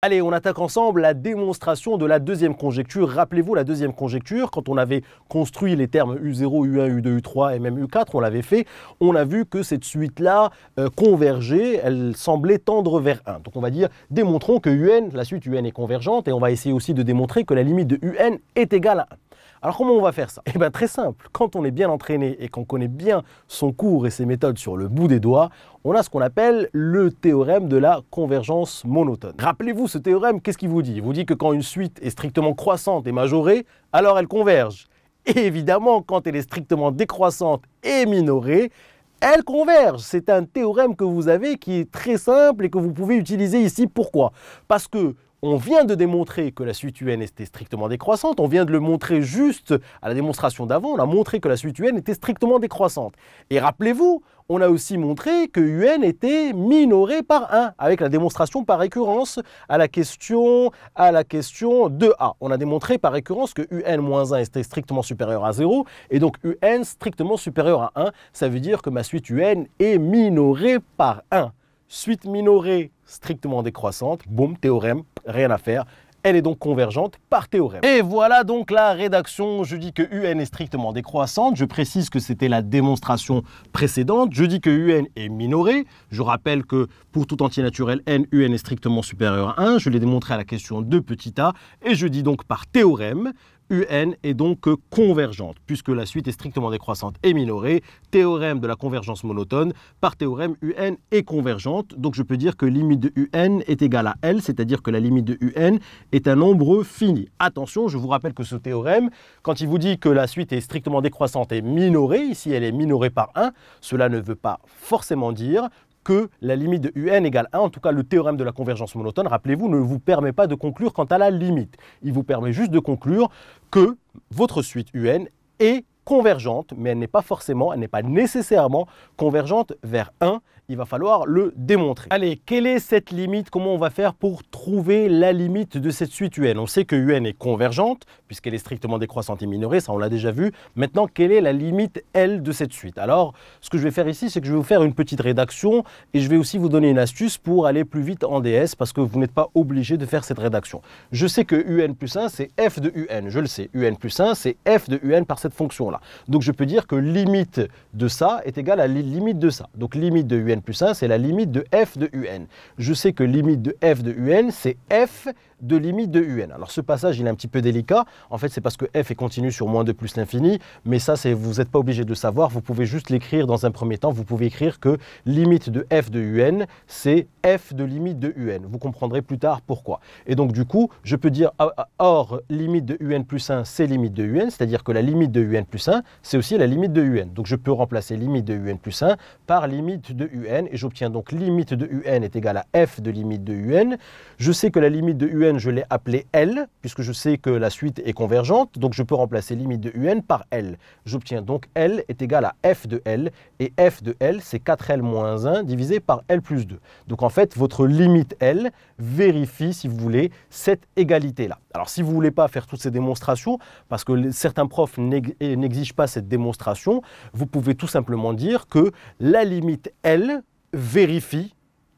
[SPEAKER 1] Allez, on attaque ensemble la démonstration de la deuxième conjecture. Rappelez-vous, la deuxième conjecture, quand on avait construit les termes U0, U1, U2, U3 et même U4, on l'avait fait, on a vu que cette suite-là convergeait, elle semblait tendre vers 1. Donc on va dire, démontrons que UN, la suite UN est convergente, et on va essayer aussi de démontrer que la limite de UN est égale à 1. Alors comment on va faire ça? Eh bien très simple, quand on est bien entraîné et qu'on connaît bien son cours et ses méthodes sur le bout des doigts, on a ce qu'on appelle le théorème de la convergence monotone. Rappelez-vous ce théorème, qu'est-ce qu'il vous dit? Il vous dit que quand une suite est strictement croissante et majorée, alors elle converge. Et évidemment, quand elle est strictement décroissante et minorée, elle converge. C'est un théorème que vous avez qui est très simple et que vous pouvez utiliser ici. Pourquoi? Parce que on vient de démontrer que la suite UN était strictement décroissante, on vient de le montrer juste à la démonstration d'avant, on a montré que la suite UN était strictement décroissante. Et rappelez-vous, on a aussi montré que UN était minoré par 1, avec la démonstration par récurrence à la question 2a. On a démontré par récurrence que UN-1 était strictement supérieur à 0, et donc UN strictement supérieur à 1, ça veut dire que ma suite UN est minorée par 1. Suite minorée strictement décroissante, boum, théorème, rien à faire. Elle est donc convergente par théorème. Et voilà donc la rédaction. Je dis que UN est strictement décroissante. Je précise que c'était la démonstration précédente. Je dis que UN est minorée. Je rappelle que pour tout entier naturel n, UN est strictement supérieur à 1. Je l'ai démontré à la question de petit a. Et je dis donc par théorème, UN est donc convergente, puisque la suite est strictement décroissante et minorée. Théorème de la convergence monotone, par théorème, UN est convergente. Donc je peux dire que limite de UN est égale à L, c'est-à-dire que la limite de UN est un nombre fini. Attention, je vous rappelle que ce théorème, quand il vous dit que la suite est strictement décroissante et minorée, ici elle est minorée par 1, cela ne veut pas forcément dire que la limite de UN égale 1, en tout cas le théorème de la convergence monotone, rappelez-vous, ne vous permet pas de conclure quant à la limite. Il vous permet juste de conclure que votre suite UN est convergente, mais elle n'est pas nécessairement convergente vers 1. Il va falloir le démontrer. Allez, quelle est cette limite? Comment on va faire pour trouver la limite de cette suite UN? On sait que UN est convergente, puisqu'elle est strictement décroissante et minorée, ça on l'a déjà vu. Maintenant, quelle est la limite L de cette suite? Alors, ce que je vais faire ici, c'est que je vais vous faire une petite rédaction et je vais aussi vous donner une astuce pour aller plus vite en DS, parce que vous n'êtes pas obligé de faire cette rédaction. Je sais que UN plus 1, c'est F de UN, je le sais. UN plus 1, c'est F de UN par cette fonction-là. Donc, je peux dire que limite de ça est égale à la limite de ça. Donc, limite de UN plus 1, c'est la limite de f de un. Je sais que limite de f de un, c'est f de limite de un. Alors ce passage, il est un petit peu délicat. En fait, c'est parce que f est continu sur moins 2 plus l'infini. Mais ça, vous n'êtes pas obligé de savoir. Vous pouvez juste l'écrire dans un premier temps. Vous pouvez écrire que limite de f de un, c'est f de limite de un. Vous comprendrez plus tard pourquoi. Et donc, du coup, je peux dire, or, limite de un plus 1, c'est limite de un. C'est-à-dire que la limite de un plus 1, c'est aussi la limite de un. Donc, je peux remplacer limite de un plus 1 par limite de un. Et j'obtiens donc limite de un est égale à f de limite de un. Je sais que la limite de un, je l'ai appelée L, puisque je sais que la suite est convergente. Donc, je peux remplacer limite de un par L. J'obtiens donc L est égal à f de L. Et f de L, c'est 4L moins 1 divisé par L plus 2. Donc, en fait, votre limite L vérifie, si vous voulez, cette égalité-là. Alors, si vous ne voulez pas faire toutes ces démonstrations, parce que certains profs n'exigent pas cette démonstration, vous pouvez tout simplement dire que la limite L vérifie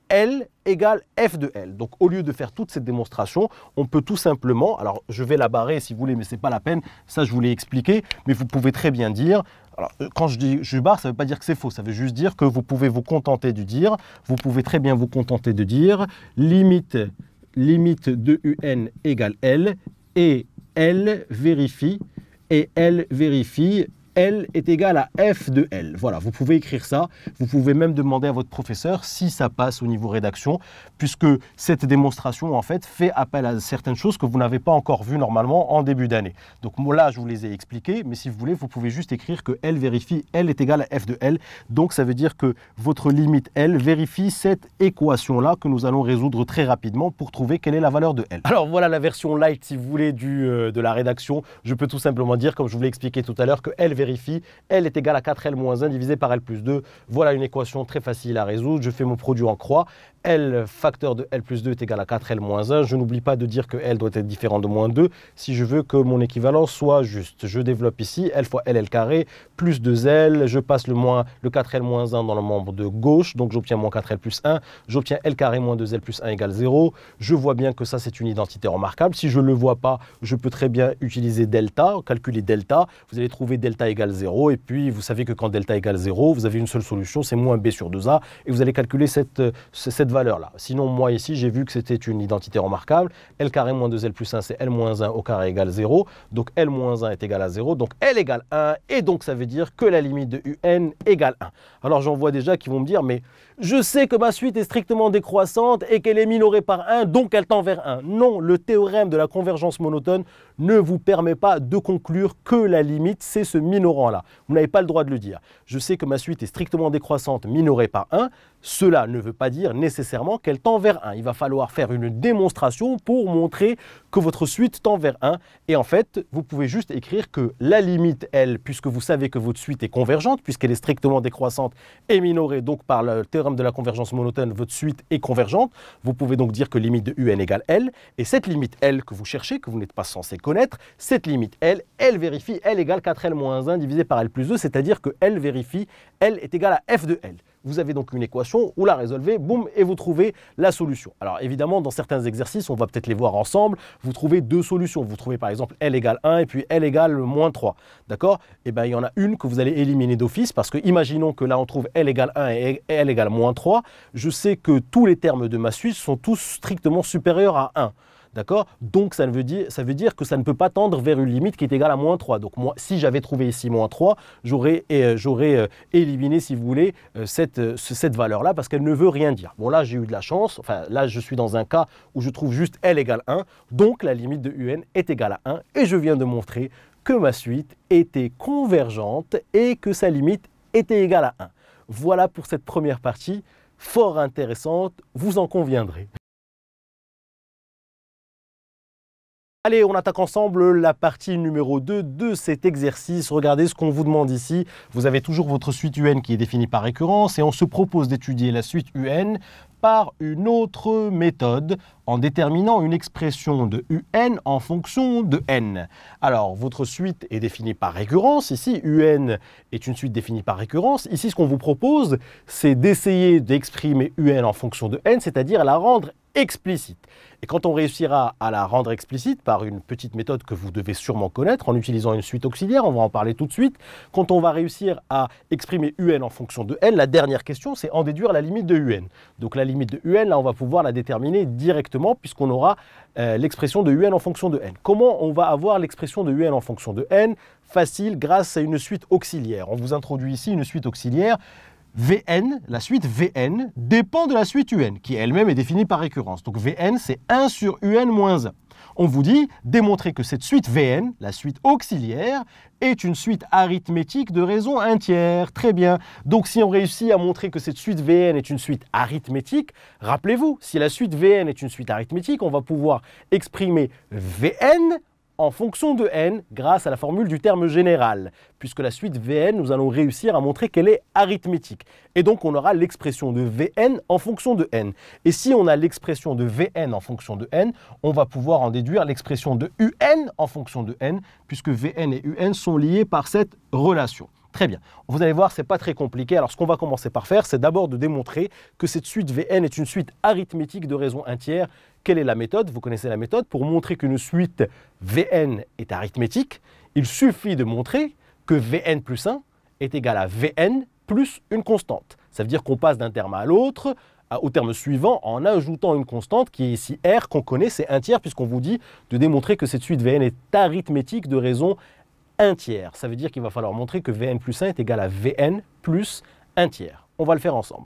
[SPEAKER 1] L égale f de L. Donc, au lieu de faire toute cette démonstration, on peut tout simplement, alors je vais la barrer si vous voulez, mais ce n'est pas la peine, ça je vous l'ai expliqué, mais vous pouvez très bien dire, alors quand je dis je barre, ça ne veut pas dire que c'est faux, ça veut juste dire que vous pouvez vous contenter de dire, vous pouvez très bien vous contenter de dire limite de un égale L, et L vérifie L est égal à f de L. Voilà, vous pouvez écrire ça. Vous pouvez même demander à votre professeur si ça passe au niveau rédaction, puisque cette démonstration, en fait, fait appel à certaines choses que vous n'avez pas encore vues normalement en début d'année. Donc là, je vous les ai expliquées, mais si vous voulez, vous pouvez juste écrire que L vérifie L est égal à f de L. Donc, ça veut dire que votre limite L vérifie cette équation-là que nous allons résoudre très rapidement pour trouver quelle est la valeur de L. Alors, voilà la version light, si vous voulez, de la rédaction. Je peux tout simplement dire, comme je vous l'ai expliqué tout à l'heure, que L vérifie, L est égal à 4L moins 1 divisé par L plus 2. Voilà une équation très facile à résoudre. Je fais mon produit en croix. L facteur de L plus 2 est égal à 4L moins 1. Je n'oublie pas de dire que L doit être différent de moins 2 si je veux que mon équivalence soit juste. Je développe ici L fois L carré plus 2L. Je passe le 4L moins 1 dans le membre de gauche. Donc j'obtiens moins 4L plus 1. J'obtiens L carré moins 2L plus 1 égale 0. Je vois bien que ça, c'est une identité remarquable. Si je ne le vois pas, je peux très bien utiliser delta, calculer delta. Vous allez trouver delta égale 0. Et puis, vous savez que quand delta égale 0, vous avez une seule solution, c'est moins b sur 2a. Et vous allez calculer cette valeur-là. Sinon, moi ici, j'ai vu que c'était une identité remarquable. L carré moins 2L plus 1, c'est L moins 1 au carré égale 0. Donc, L moins 1 est égal à 0. Donc, L égale 1. Et donc, ça veut dire que la limite de UN égale 1. Alors, j'en vois déjà qui vont me dire, mais je sais que ma suite est strictement décroissante et qu'elle est minorée par 1, donc elle tend vers 1. Non, le théorème de la convergence monotone ne vous permet pas de conclure que la limite, c'est ce minorant-là. Vous n'avez pas le droit de le dire. Je sais que ma suite est strictement décroissante, minorée par 1. Cela ne veut pas dire nécessairement qu'elle tend vers 1. Il va falloir faire une démonstration pour montrer que votre suite tend vers 1. Et en fait, vous pouvez juste écrire que la limite, elle, puisque vous savez que votre suite est convergente, puisqu'elle est strictement décroissante et minorée, donc par le théorème de la convergence monotone, votre suite est convergente. Vous pouvez donc dire que limite de UN égale L. Et cette limite L que vous cherchez, que vous n'êtes pas censé connaître, cette limite L, elle vérifie L égale 4L moins 1 divisé par L plus 2, c'est-à-dire que L vérifie L est égal à f de L. Vous avez donc une équation, vous la résolvez, boum, et vous trouvez la solution. Alors évidemment, dans certains exercices, on va peut-être les voir ensemble, vous trouvez deux solutions. Vous trouvez par exemple L égale 1 et puis L égale moins 3. D'accord? Et bien il y en a une que vous allez éliminer d'office parce que imaginons que là on trouve L égale 1 et L égale moins 3. Je sais que tous les termes de ma suite sont tous strictement supérieurs à 1. d'accord? Donc ça veut dire que ça ne peut pas tendre vers une limite qui est égale à moins 3. Donc moi, si j'avais trouvé ici moins 3, j'aurais éliminé, si vous voulez, cette valeur-là parce qu'elle ne veut rien dire. Bon, là, j'ai eu de la chance. Enfin, là, je suis dans un cas où je trouve juste L égale 1. Donc, la limite de UN est égale à 1. Et je viens de montrer que ma suite était convergente et que sa limite était égale à 1. Voilà pour cette première partie, fort intéressante, vous en conviendrez. Allez, on attaque ensemble la partie numéro 2 de cet exercice. Regardez ce qu'on vous demande ici. Vous avez toujours votre suite UN qui est définie par récurrence et on se propose d'étudier la suite UN par une autre méthode en déterminant une expression de UN en fonction de N. Alors, votre suite est définie par récurrence. Ici, UN est une suite définie par récurrence. Ici, ce qu'on vous propose, c'est d'essayer d'exprimer UN en fonction de N, c'est-à-dire la rendre explicite. Et quand on réussira à la rendre explicite par une petite méthode que vous devez sûrement connaître en utilisant une suite auxiliaire, on va en parler tout de suite, quand on va réussir à exprimer UN en fonction de N, la dernière question, c'est en déduire la limite de UN. Donc la limite de UN, là, on va pouvoir la déterminer directement puisqu'on aura l'expression de UN en fonction de N. Comment on va avoir l'expression de UN en fonction de N? Facile, grâce à une suite auxiliaire. On vous introduit ici une suite auxiliaire. Vn, la suite Vn, dépend de la suite Un, qui elle-même est définie par récurrence. Donc Vn, c'est 1 sur Un moins 1. On vous dit, démontrer que cette suite Vn, la suite auxiliaire, est une suite arithmétique de raison entière. Très bien. Donc si on réussit à montrer que cette suite Vn est une suite arithmétique, rappelez-vous, si la suite Vn est une suite arithmétique, on va pouvoir exprimer Vn en fonction de n grâce à la formule du terme général. Puisque la suite Vn, nous allons réussir à montrer qu'elle est arithmétique. Et donc, on aura l'expression de Vn en fonction de n. Et si on a l'expression de Vn en fonction de n, on va pouvoir en déduire l'expression de Un en fonction de n, puisque Vn et Un sont liés par cette relation. Très bien. Vous allez voir, ce n'est pas très compliqué. Alors, ce qu'on va commencer par faire, c'est d'abord de démontrer que cette suite Vn est une suite arithmétique de raison entière. Quelle est la méthode? Vous connaissez la méthode. Pour montrer qu'une suite Vn est arithmétique, il suffit de montrer que Vn plus 1 est égal à Vn plus une constante. Ça veut dire qu'on passe d'un terme à l'autre, au terme suivant, en ajoutant une constante qui est ici R, qu'on connaît, c'est un tiers, puisqu'on vous dit de démontrer que cette suite Vn est arithmétique de raison un tiers. Ça veut dire qu'il va falloir montrer que Vn plus 1 est égal à Vn plus un tiers. On va le faire ensemble.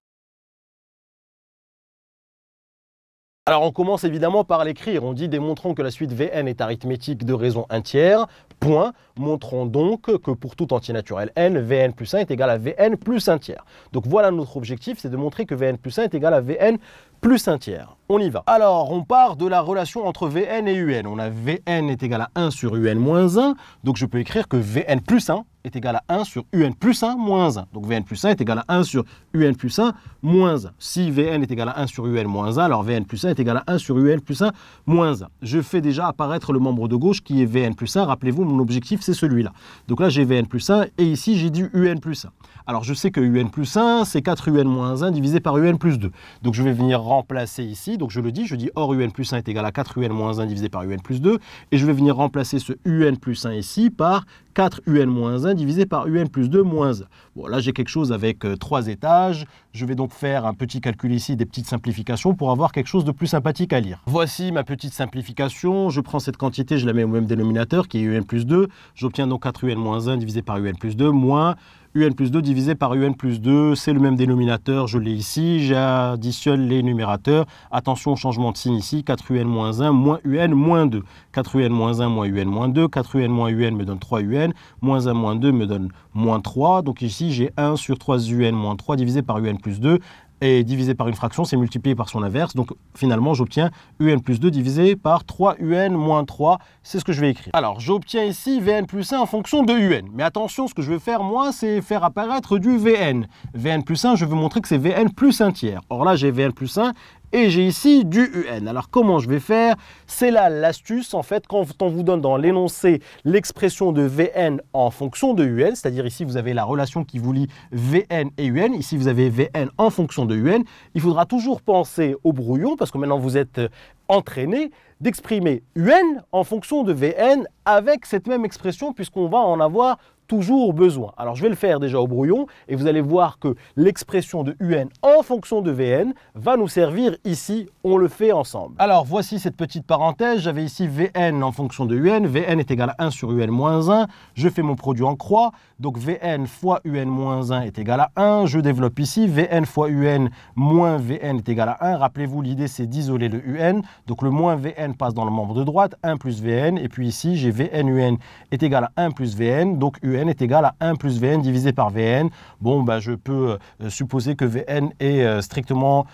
[SPEAKER 1] Alors on commence évidemment par l'écrire. On dit démontrons que la suite Vn est arithmétique de raison un tiers. Point. Montrons donc que pour tout entier naturel n, Vn plus 1 est égal à Vn plus un tiers. Donc voilà notre objectif, c'est de montrer que Vn plus 1 est égal à Vn plus un tiers. On y va. Alors, on part de la relation entre Vn et Un. On a Vn est égal à 1 sur Un moins 1. Donc, je peux écrire que Vn plus 1 est égal à 1 sur Un plus 1 moins 1. Donc, Vn plus 1 est égal à 1 sur Un plus 1 moins 1. Si Vn est égal à 1 sur Un moins 1, alors Vn plus 1 est égal à 1 sur Un plus 1 moins 1. Je fais déjà apparaître le membre de gauche qui est Vn plus 1. Rappelez-vous, mon objectif, c'est celui-là. Donc là, j'ai Vn plus 1 et ici, j'ai du Un plus 1. Alors, je sais que Un plus 1, c'est 4 Un moins 1 divisé par Un plus 2. Donc, je vais venir remplacer ici. Donc, je dis or Un plus 1 est égal à 4 Un moins 1 divisé par Un plus 2. Et je vais venir remplacer ce Un plus 1 ici par 4 Un moins 1 divisé par Un plus 2 moins 1. Bon, là, j'ai quelque chose avec 3 étages. Je vais donc faire un petit calcul ici, des petites simplifications pour avoir quelque chose de plus sympathique à lire. Voici ma petite simplification. Je prends cette quantité, je la mets au même dénominateur qui est Un plus 2. J'obtiens donc 4 Un moins 1 divisé par Un plus 2 moins Un plus 2 divisé par Un plus 2, c'est le même dénominateur, je l'ai ici, j'additionne les numérateurs. Attention au changement de signe ici, 4 Un moins 1 moins Un moins 2. 4 Un moins 1 moins Un moins 2, 4 Un moins Un me donne 3 Un, moins 1 moins 2 me donne moins 3. Donc ici, j'ai 1 sur 3 Un moins 3 divisé par Un plus 2. Et divisé par une fraction, c'est multiplié par son inverse. Donc finalement, j'obtiens Un plus 2 divisé par 3 Un moins 3. C'est ce que je vais écrire. Alors, j'obtiens ici Vn plus 1 en fonction de Un. Mais attention, ce que je vais faire, moi, c'est faire apparaître du Vn. Vn plus 1, je veux montrer que c'est Vn plus un tiers. Or là, j'ai Vn plus 1 et j'ai ici du Un. Alors, comment je vais faire? C'est là l'astuce, en fait, quand on vous donne dans l'énoncé l'expression de Vn en fonction de Un, c'est-à-dire ici, vous avez la relation qui vous lie Vn et Un. Ici, vous avez Vn en fonction de Un. Il faudra toujours penser au brouillon, parce que maintenant, vous êtes entraîné d'exprimer Un en fonction de Vn avec cette même expression, puisqu'on va en avoir toujours besoin. Alors je vais le faire déjà au brouillon et vous allez voir que l'expression de UN en fonction de Vn va nous servir ici, on le fait ensemble. Alors voici cette petite parenthèse, j'avais ici Vn en fonction de Un, Vn est égal à 1 sur Un moins 1, je fais mon produit en croix, donc Vn fois Un moins 1 est égal à 1, je développe ici, Vn fois Un moins Vn est égal à 1, rappelez-vous l'idée c'est d'isoler le Un, donc le moins Vn passe dans le membre de droite, 1 plus Vn, et puis ici j'ai Vn Un est égal à 1 plus Vn, donc Un est égal à 1 plus Vn divisé par Vn. Bon, ben, je peux supposer que Vn est strictement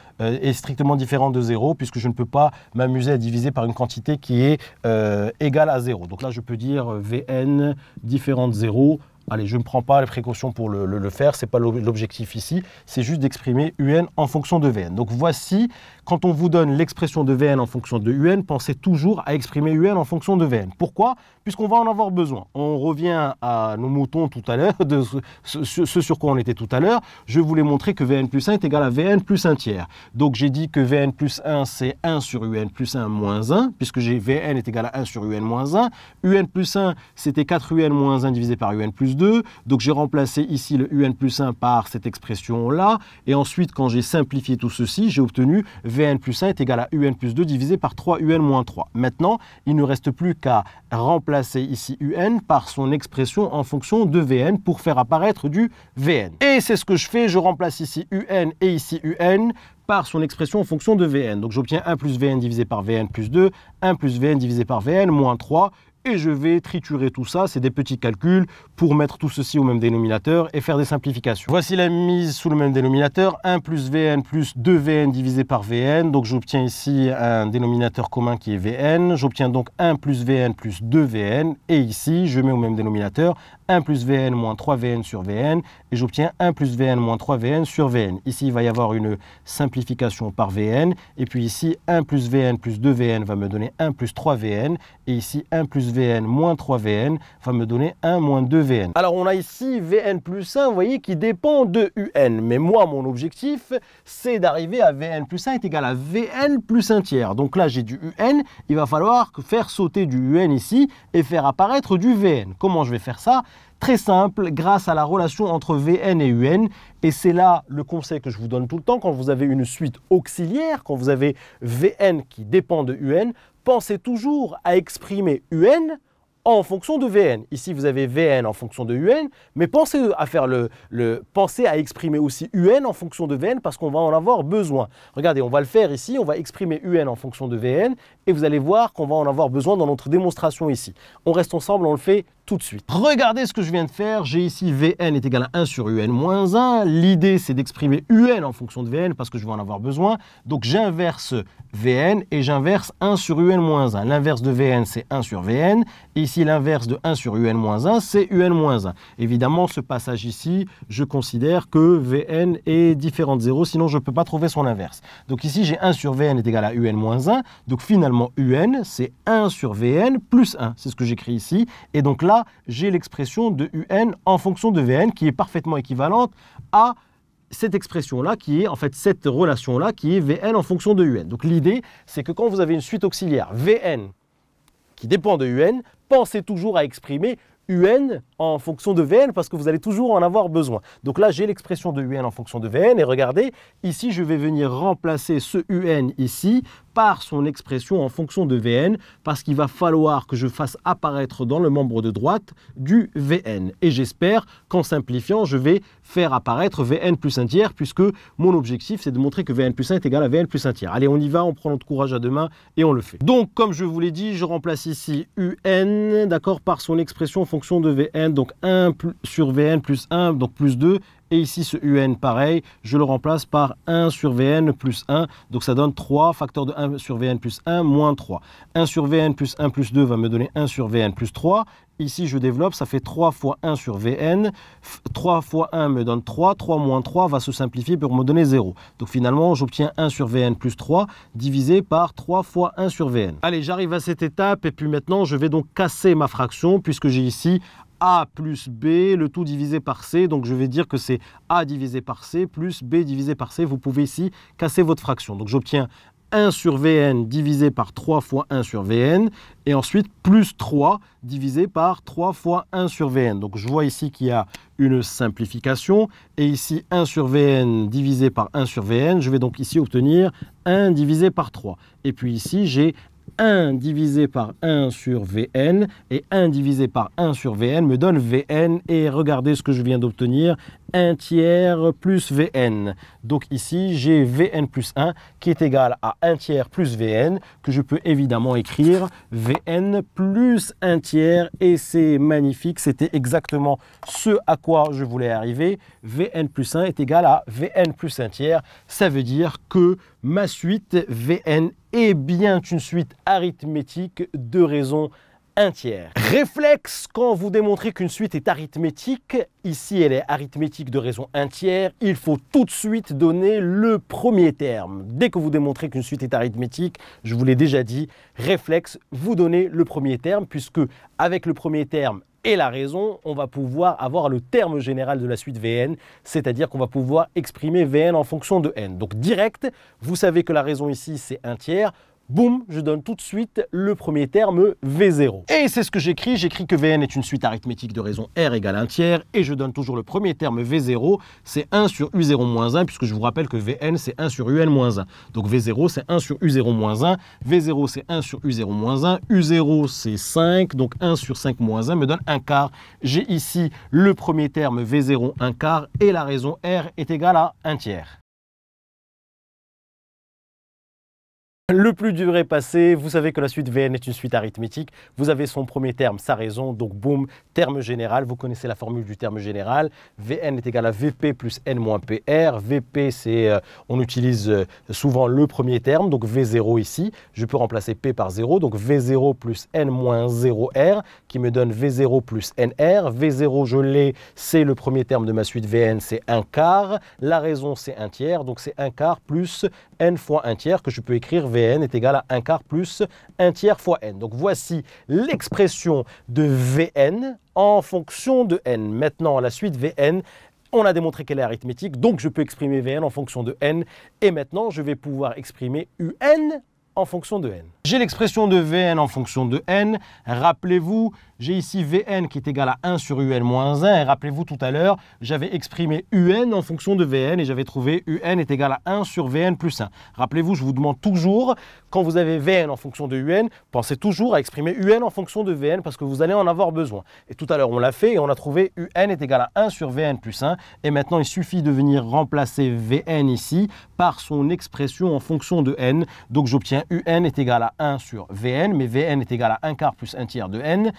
[SPEAKER 1] différent de 0 puisque je ne peux pas m'amuser à diviser par une quantité qui est égale à 0. Donc là, je peux dire Vn différent de 0. Allez, je ne prends pas les précautions pour le faire, ce n'est pas l'objectif ici, c'est juste d'exprimer Un en fonction de Vn. Donc voici, quand on vous donne l'expression de Vn en fonction de Un, pensez toujours à exprimer Un en fonction de Vn. Pourquoi? Puisqu'on va en avoir besoin. On revient à nos moutons tout à l'heure, de ce sur quoi on était tout à l'heure. Je voulais montrer que Vn plus 1 est égal à Vn plus 1 tiers. Donc j'ai dit que Vn plus 1, c'est 1 sur Un plus 1 moins 1, puisque j'ai Vn est égal à 1 sur Un moins 1. Un plus 1, c'était 4 Un moins 1 divisé par Un plus 2. Donc j'ai remplacé ici le Un plus 1 par cette expression-là. Et ensuite, quand j'ai simplifié tout ceci, j'ai obtenu Vn plus 1 est égal à Un plus 2 divisé par 3 Un moins 3. Maintenant, il ne reste plus qu'à remplacer ici Un par son expression en fonction de Vn pour faire apparaître du Vn. Et c'est ce que je fais, je remplace ici Un et ici Un par son expression en fonction de Vn. Donc j'obtiens 1 plus Vn divisé par Vn plus 2, 1 plus Vn divisé par Vn moins 3. Et je vais triturer tout ça, c'est des petits calculs pour mettre tout ceci au même dénominateur et faire des simplifications. Voici la mise sous le même dénominateur, 1 plus Vn plus 2Vn divisé par Vn. Donc j'obtiens ici un dénominateur commun qui est Vn. J'obtiens donc 1 plus Vn plus 2Vn. Et ici, je mets au même dénominateur 1 plus Vn moins 3Vn sur Vn. Et j'obtiens 1 plus Vn moins 3Vn sur Vn. Ici, il va y avoir une simplification par Vn. Et puis ici, 1 plus Vn plus 2Vn va me donner 1 plus 3Vn. Et ici, 1 plus Vn moins 3Vn va me donner 1 moins 2Vn. Alors on a ici Vn plus 1, vous voyez, qui dépend de Un. Mais moi, mon objectif, c'est d'arriver à Vn plus 1 est égal à Vn plus 1 tiers. Donc là, j'ai du Un, il va falloir faire sauter du Un ici et faire apparaître du Vn. Comment je vais faire ça? Très simple, grâce à la relation entre Vn et Un. Et c'est là le conseil que je vous donne tout le temps, quand vous avez une suite auxiliaire, quand vous avez Vn qui dépend de Un, pensez toujours à exprimer Un en fonction de Vn. Ici, vous avez Vn en fonction de Un, mais pensez à faire pensez à exprimer aussi Un en fonction de Vn parce qu'on va en avoir besoin. Regardez, on va le faire ici, on va exprimer Un en fonction de Vn et vous allez voir qu'on va en avoir besoin dans notre démonstration ici. On reste ensemble, on le fait tout de suite. Regardez ce que je viens de faire. J'ai ici Vn est égal à 1 sur Un moins 1. L'idée, c'est d'exprimer Un en fonction de Vn parce que je vais en avoir besoin. Donc, j'inverse Vn et j'inverse 1 sur Un moins 1. L'inverse de Vn, c'est 1 sur Vn. Et ici, l'inverse de 1 sur Un moins 1, c'est Un moins 1. Évidemment, ce passage ici, je considère que Vn est différent de 0, sinon je ne peux pas trouver son inverse. Donc ici, j'ai 1 sur Vn est égal à Un moins 1. Donc finalement, Un, c'est 1 sur Vn plus 1. C'est ce que j'écris ici. Et donc là, j'ai l'expression de Un en fonction de Vn qui est parfaitement équivalente à cette expression-là, qui est en fait cette relation-là, qui est Vn en fonction de Un. Donc l'idée, c'est que quand vous avez une suite auxiliaire Vn qui dépend de Un, pensez toujours à exprimer Un en fonction de Vn parce que vous allez toujours en avoir besoin. Donc là, j'ai l'expression de Un en fonction de Vn et regardez, ici, je vais venir remplacer ce Un ici par son expression en fonction de Vn parce qu'il va falloir que je fasse apparaître dans le membre de droite du Vn. Et j'espère qu'en simplifiant, je vais faire apparaître Vn plus 1 tiers puisque mon objectif, c'est de montrer que Vn plus 1 est égal à Vn plus 1 tiers. Allez, on y va, on prend notre courage à deux mains et on le fait. Donc, comme je vous l'ai dit, je remplace ici Un, d'accord, par son expression en fonction de Vn. Donc 1 sur Vn plus 1, donc plus 2. Et ici, ce Un, pareil, je le remplace par 1 sur Vn plus 1. Donc ça donne 3, facteur de 1 sur Vn plus 1, moins 3. 1 sur Vn plus 1 plus 2 va me donner 1 sur Vn plus 3. Ici, je développe, ça fait 3 fois 1 sur Vn. 3 fois 1 me donne 3. 3 moins 3 va se simplifier pour me donner 0. Donc finalement, j'obtiens 1 sur Vn plus 3 divisé par 3 fois 1 sur Vn. Allez, j'arrive à cette étape et puis maintenant, je vais donc casser ma fraction puisque j'ai ici A plus B, le tout divisé par C. Donc je vais dire que c'est A divisé par C plus B divisé par C. Vous pouvez ici casser votre fraction. Donc j'obtiens 1 sur Vn divisé par 3 fois 1 sur Vn, et ensuite plus 3 divisé par 3 fois 1 sur Vn. Donc je vois ici qu'il y a une simplification, et ici 1 sur Vn divisé par 1 sur Vn, je vais donc ici obtenir 1 divisé par 3. Et puis ici j'ai 1 divisé par 1 sur Vn, et 1 divisé par 1 sur Vn me donne Vn, et regardez ce que je viens d'obtenir, 1 tiers plus Vn. Donc ici, j'ai Vn plus 1 qui est égal à 1 tiers plus Vn, que je peux évidemment écrire Vn plus 1 tiers, et c'est magnifique, c'était exactement ce à quoi je voulais arriver. Vn plus 1 est égal à Vn plus 1 tiers, ça veut dire que ma suite Vn est bien une suite arithmétique de raisons entières. Réflexe, quand vous démontrez qu'une suite est arithmétique, ici elle est arithmétique de raison entière, il faut tout de suite donner le premier terme. Dès que vous démontrez qu'une suite est arithmétique, je vous l'ai déjà dit, réflexe, vous donnez le premier terme, puisque avec le premier terme et la raison, on va pouvoir avoir le terme général de la suite Vn, c'est-à-dire qu'on va pouvoir exprimer Vn en fonction de n. Donc direct, vous savez que la raison ici c'est 1 tiers, boum, je donne tout de suite le premier terme V0. Et c'est ce que j'écris que Vn est une suite arithmétique de raison R égale 1 tiers, et je donne toujours le premier terme V0, c'est 1 sur U0 moins 1, puisque je vous rappelle que Vn c'est 1 sur Un moins 1. Donc V0 c'est 1 sur U0 moins 1, V0 c'est 1 sur U0 moins 1, U0 c'est 5, donc 1 sur 5 moins 1 me donne 1 quart. J'ai ici le premier terme V0 1 quart, et la raison R est égale à 1 tiers. Le plus dur est passé, vous savez que la suite Vn est une suite arithmétique, vous avez son premier terme, sa raison, donc boum, terme général, vous connaissez la formule du terme général, Vn est égal à Vp plus n moins Pr, Vp c'est, on utilise souvent le premier terme, donc V0 ici, je peux remplacer P par 0, donc V0 plus n moins 0R, qui me donne V0 plus nR, V0 je l'ai, c'est le premier terme de ma suite Vn, c'est 1 quart, la raison c'est 1 tiers, donc c'est 1 quart plus n fois 1 tiers, que je peux écrire Vn est égal à 1 quart plus 1 tiers fois n. Donc voici l'expression de Vn en fonction de n. Maintenant, la suite Vn, on a démontré qu'elle est arithmétique, donc je peux exprimer Vn en fonction de n. Et maintenant, je vais pouvoir exprimer Un en fonction de n. J'ai l'expression de Vn en fonction de n. Rappelez-vous, j'ai ici Vn qui est égal à 1 sur Un moins 1. Et rappelez-vous, tout à l'heure, j'avais exprimé Un en fonction de Vn et j'avais trouvé Un est égal à 1 sur Vn plus 1. Rappelez-vous, je vous demande toujours, quand vous avez Vn en fonction de Un, pensez toujours à exprimer Un en fonction de Vn parce que vous allez en avoir besoin. Et tout à l'heure, on l'a fait et on a trouvé Un est égal à 1 sur Vn plus 1. Et maintenant, il suffit de venir remplacer Vn ici par son expression en fonction de n. Donc j'obtiens Un est égal à 1 sur Vn, mais Vn est égal à 1 quart plus 1 tiers de n,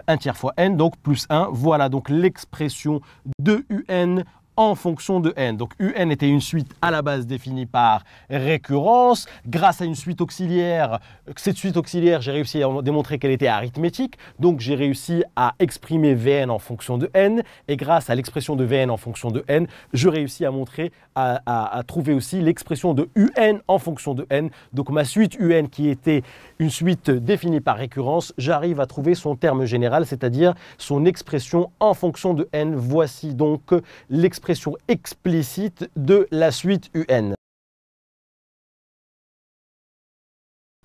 [SPEAKER 1] 1 tiers fois n, donc plus 1. Voilà donc l'expression de Un en fonction de n. Donc Un était une suite à la base définie par récurrence. Grâce à une suite auxiliaire, cette suite auxiliaire, j'ai réussi à démontrer qu'elle était arithmétique. Donc j'ai réussi à exprimer Vn en fonction de n. Et grâce à l'expression de Vn en fonction de n, je réussis à montrer, à trouver aussi l'expression de Un en fonction de n. Donc ma suite Un qui était une suite définie par récurrence, j'arrive à trouver son terme général, c'est-à-dire son expression en fonction de n. Voici donc l'expression explicite de la suite Un.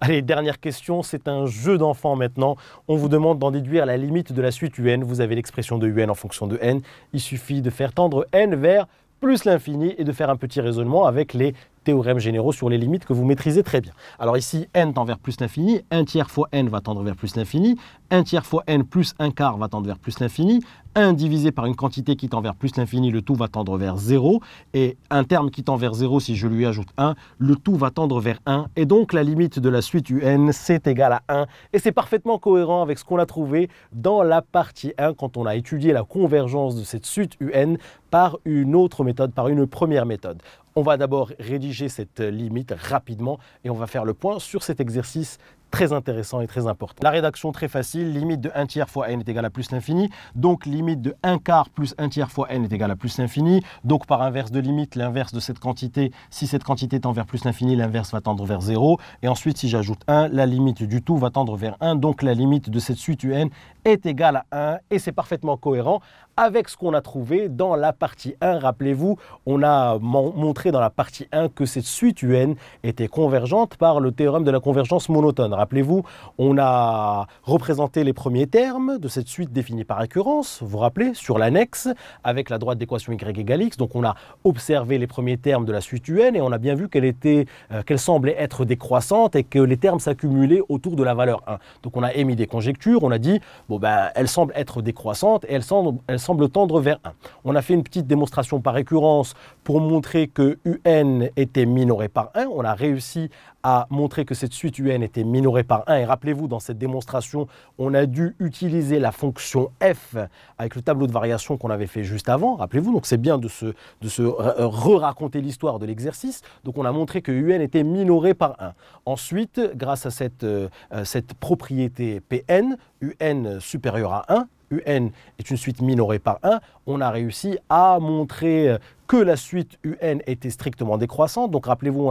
[SPEAKER 1] Allez, dernière question, c'est un jeu d'enfant maintenant. On vous demande d'en déduire la limite de la suite Un. Vous avez l'expression de Un en fonction de n. Il suffit de faire tendre n vers plus l'infini et de faire un petit raisonnement avec les théorèmes généraux sur les limites que vous maîtrisez très bien. Alors ici, n tend vers plus l'infini, 1 tiers fois n va tendre vers plus l'infini, 1 tiers fois n plus 1 quart va tendre vers plus l'infini, 1 divisé par une quantité qui tend vers plus l'infini, le tout va tendre vers 0, et un terme qui tend vers 0, si je lui ajoute 1, le tout va tendre vers 1, et donc la limite de la suite Un, c'est égal à 1, et c'est parfaitement cohérent avec ce qu'on a trouvé dans la partie 1, quand on a étudié la convergence de cette suite Un par une autre méthode, par une première méthode. On va d'abord rédiger cette limite rapidement et on va faire le point sur cet exercice très intéressant et très important. La rédaction très facile, limite de 1 tiers fois n est égal à plus l'infini, donc limite de 1 quart plus 1 tiers fois n est égal à plus l'infini, donc par inverse de limite, l'inverse de cette quantité, si cette quantité tend vers plus l'infini, l'inverse va tendre vers 0, et ensuite si j'ajoute 1, la limite du tout va tendre vers 1, donc la limite de cette suite un est égale à 1, et c'est parfaitement cohérent avec ce qu'on a trouvé dans la partie 1. Rappelez-vous, on a montré dans la partie 1 que cette suite un était convergente par le théorème de la convergence monotone. Rappelez-vous, on a représenté les premiers termes de cette suite définie par récurrence, vous vous rappelez, sur l'annexe, avec la droite d'équation y égale x. Donc on a observé les premiers termes de la suite un et on a bien vu qu'elle semblait être décroissante et que les termes s'accumulaient autour de la valeur 1. Donc on a émis des conjectures, on a dit, bon ben, elle semble être décroissante et elle semble tendre vers 1. On a fait une petite démonstration par récurrence pour montrer que un était minoré par 1. On a réussi à montrer que cette suite un était minorée par 1. Et rappelez-vous, dans cette démonstration, on a dû utiliser la fonction f avec le tableau de variation qu'on avait fait juste avant. Rappelez-vous, donc c'est bien de se re-raconter l'histoire de l'exercice. Donc on a montré que un était minoré par 1. Ensuite, grâce à cette propriété Pn, un supérieur à 1, un est une suite minorée par 1, on a réussi à montrer que la suite un était strictement décroissante. Donc rappelez-vous,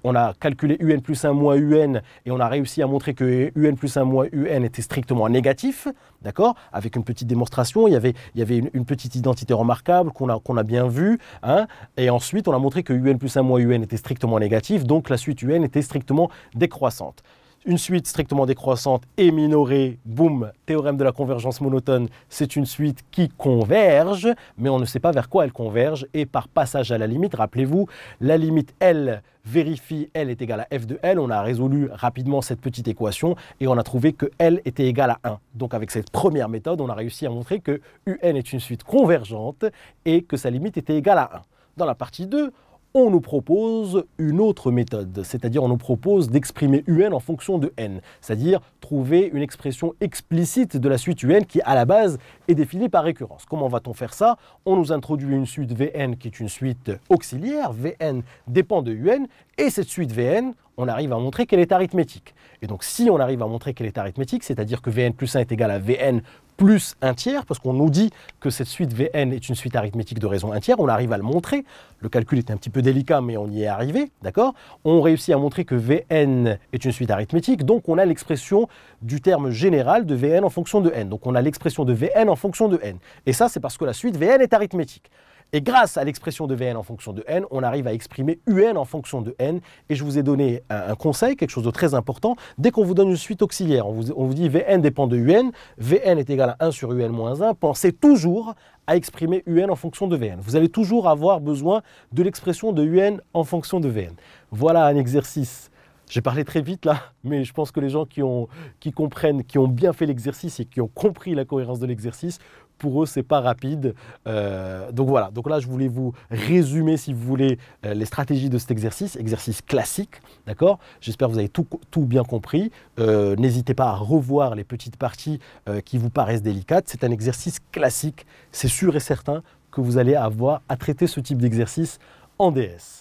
[SPEAKER 1] on a calculé un plus 1 moins un et on a réussi à montrer que un plus 1 moins un était strictement négatif, d'accord? Avec une petite démonstration, il y avait une petite identité remarquable qu'on a bien vue, hein? Et ensuite on a montré que un plus 1 moins un était strictement négatif, donc la suite un était strictement décroissante. Une suite strictement décroissante et minorée, boum, théorème de la convergence monotone, c'est une suite qui converge, mais on ne sait pas vers quoi elle converge, et par passage à la limite, rappelez-vous, la limite L vérifie L est égal à f de L, on a résolu rapidement cette petite équation, et on a trouvé que L était égal à 1. Donc avec cette première méthode, on a réussi à montrer que un est une suite convergente, et que sa limite était égale à 1. Dans la partie 2, on nous propose une autre méthode, c'est-à-dire on nous propose d'exprimer un en fonction de n, c'est-à-dire trouver une expression explicite de la suite un qui à la base est définie par récurrence. Comment va-t-on faire ça? On nous introduit une suite Vn qui est une suite auxiliaire, Vn dépend de un, et cette suite Vn, on arrive à montrer qu'elle est arithmétique. Et donc si on arrive à montrer qu'elle est arithmétique, c'est-à-dire que Vn plus 1 est égal à Vn plus 1 tiers, parce qu'on nous dit que cette suite Vn est une suite arithmétique de raison 1 tiers, on arrive à le montrer. Le calcul est un petit peu délicat, mais on y est arrivé, d'accord? On réussit à montrer que Vn est une suite arithmétique, donc on a l'expression du terme général de Vn en fonction de n. Donc on a l'expression de Vn en fonction de n. Et ça, c'est parce que la suite Vn est arithmétique. Et grâce à l'expression de Vn en fonction de n, on arrive à exprimer un en fonction de n. Et je vous ai donné un conseil, quelque chose de très important. Dès qu'on vous donne une suite auxiliaire, on vous dit Vn dépend de un, Vn est égal à 1 sur un moins 1, pensez toujours à exprimer un en fonction de Vn. Vous allez toujours avoir besoin de l'expression de un en fonction de Vn. Voilà un exercice. J'ai parlé très vite là, mais je pense que les gens qui comprennent, qui ont bien fait l'exercice et qui ont compris la cohérence de l'exercice, pour eux, c'est pas rapide. Donc voilà, donc là, je voulais vous résumer, si vous voulez, les stratégies de cet exercice classique, d'accord? J'espère que vous avez tout bien compris. N'hésitez pas à revoir les petites parties qui vous paraissent délicates. C'est un exercice classique. C'est sûr et certain que vous allez avoir à traiter ce type d'exercice en DS.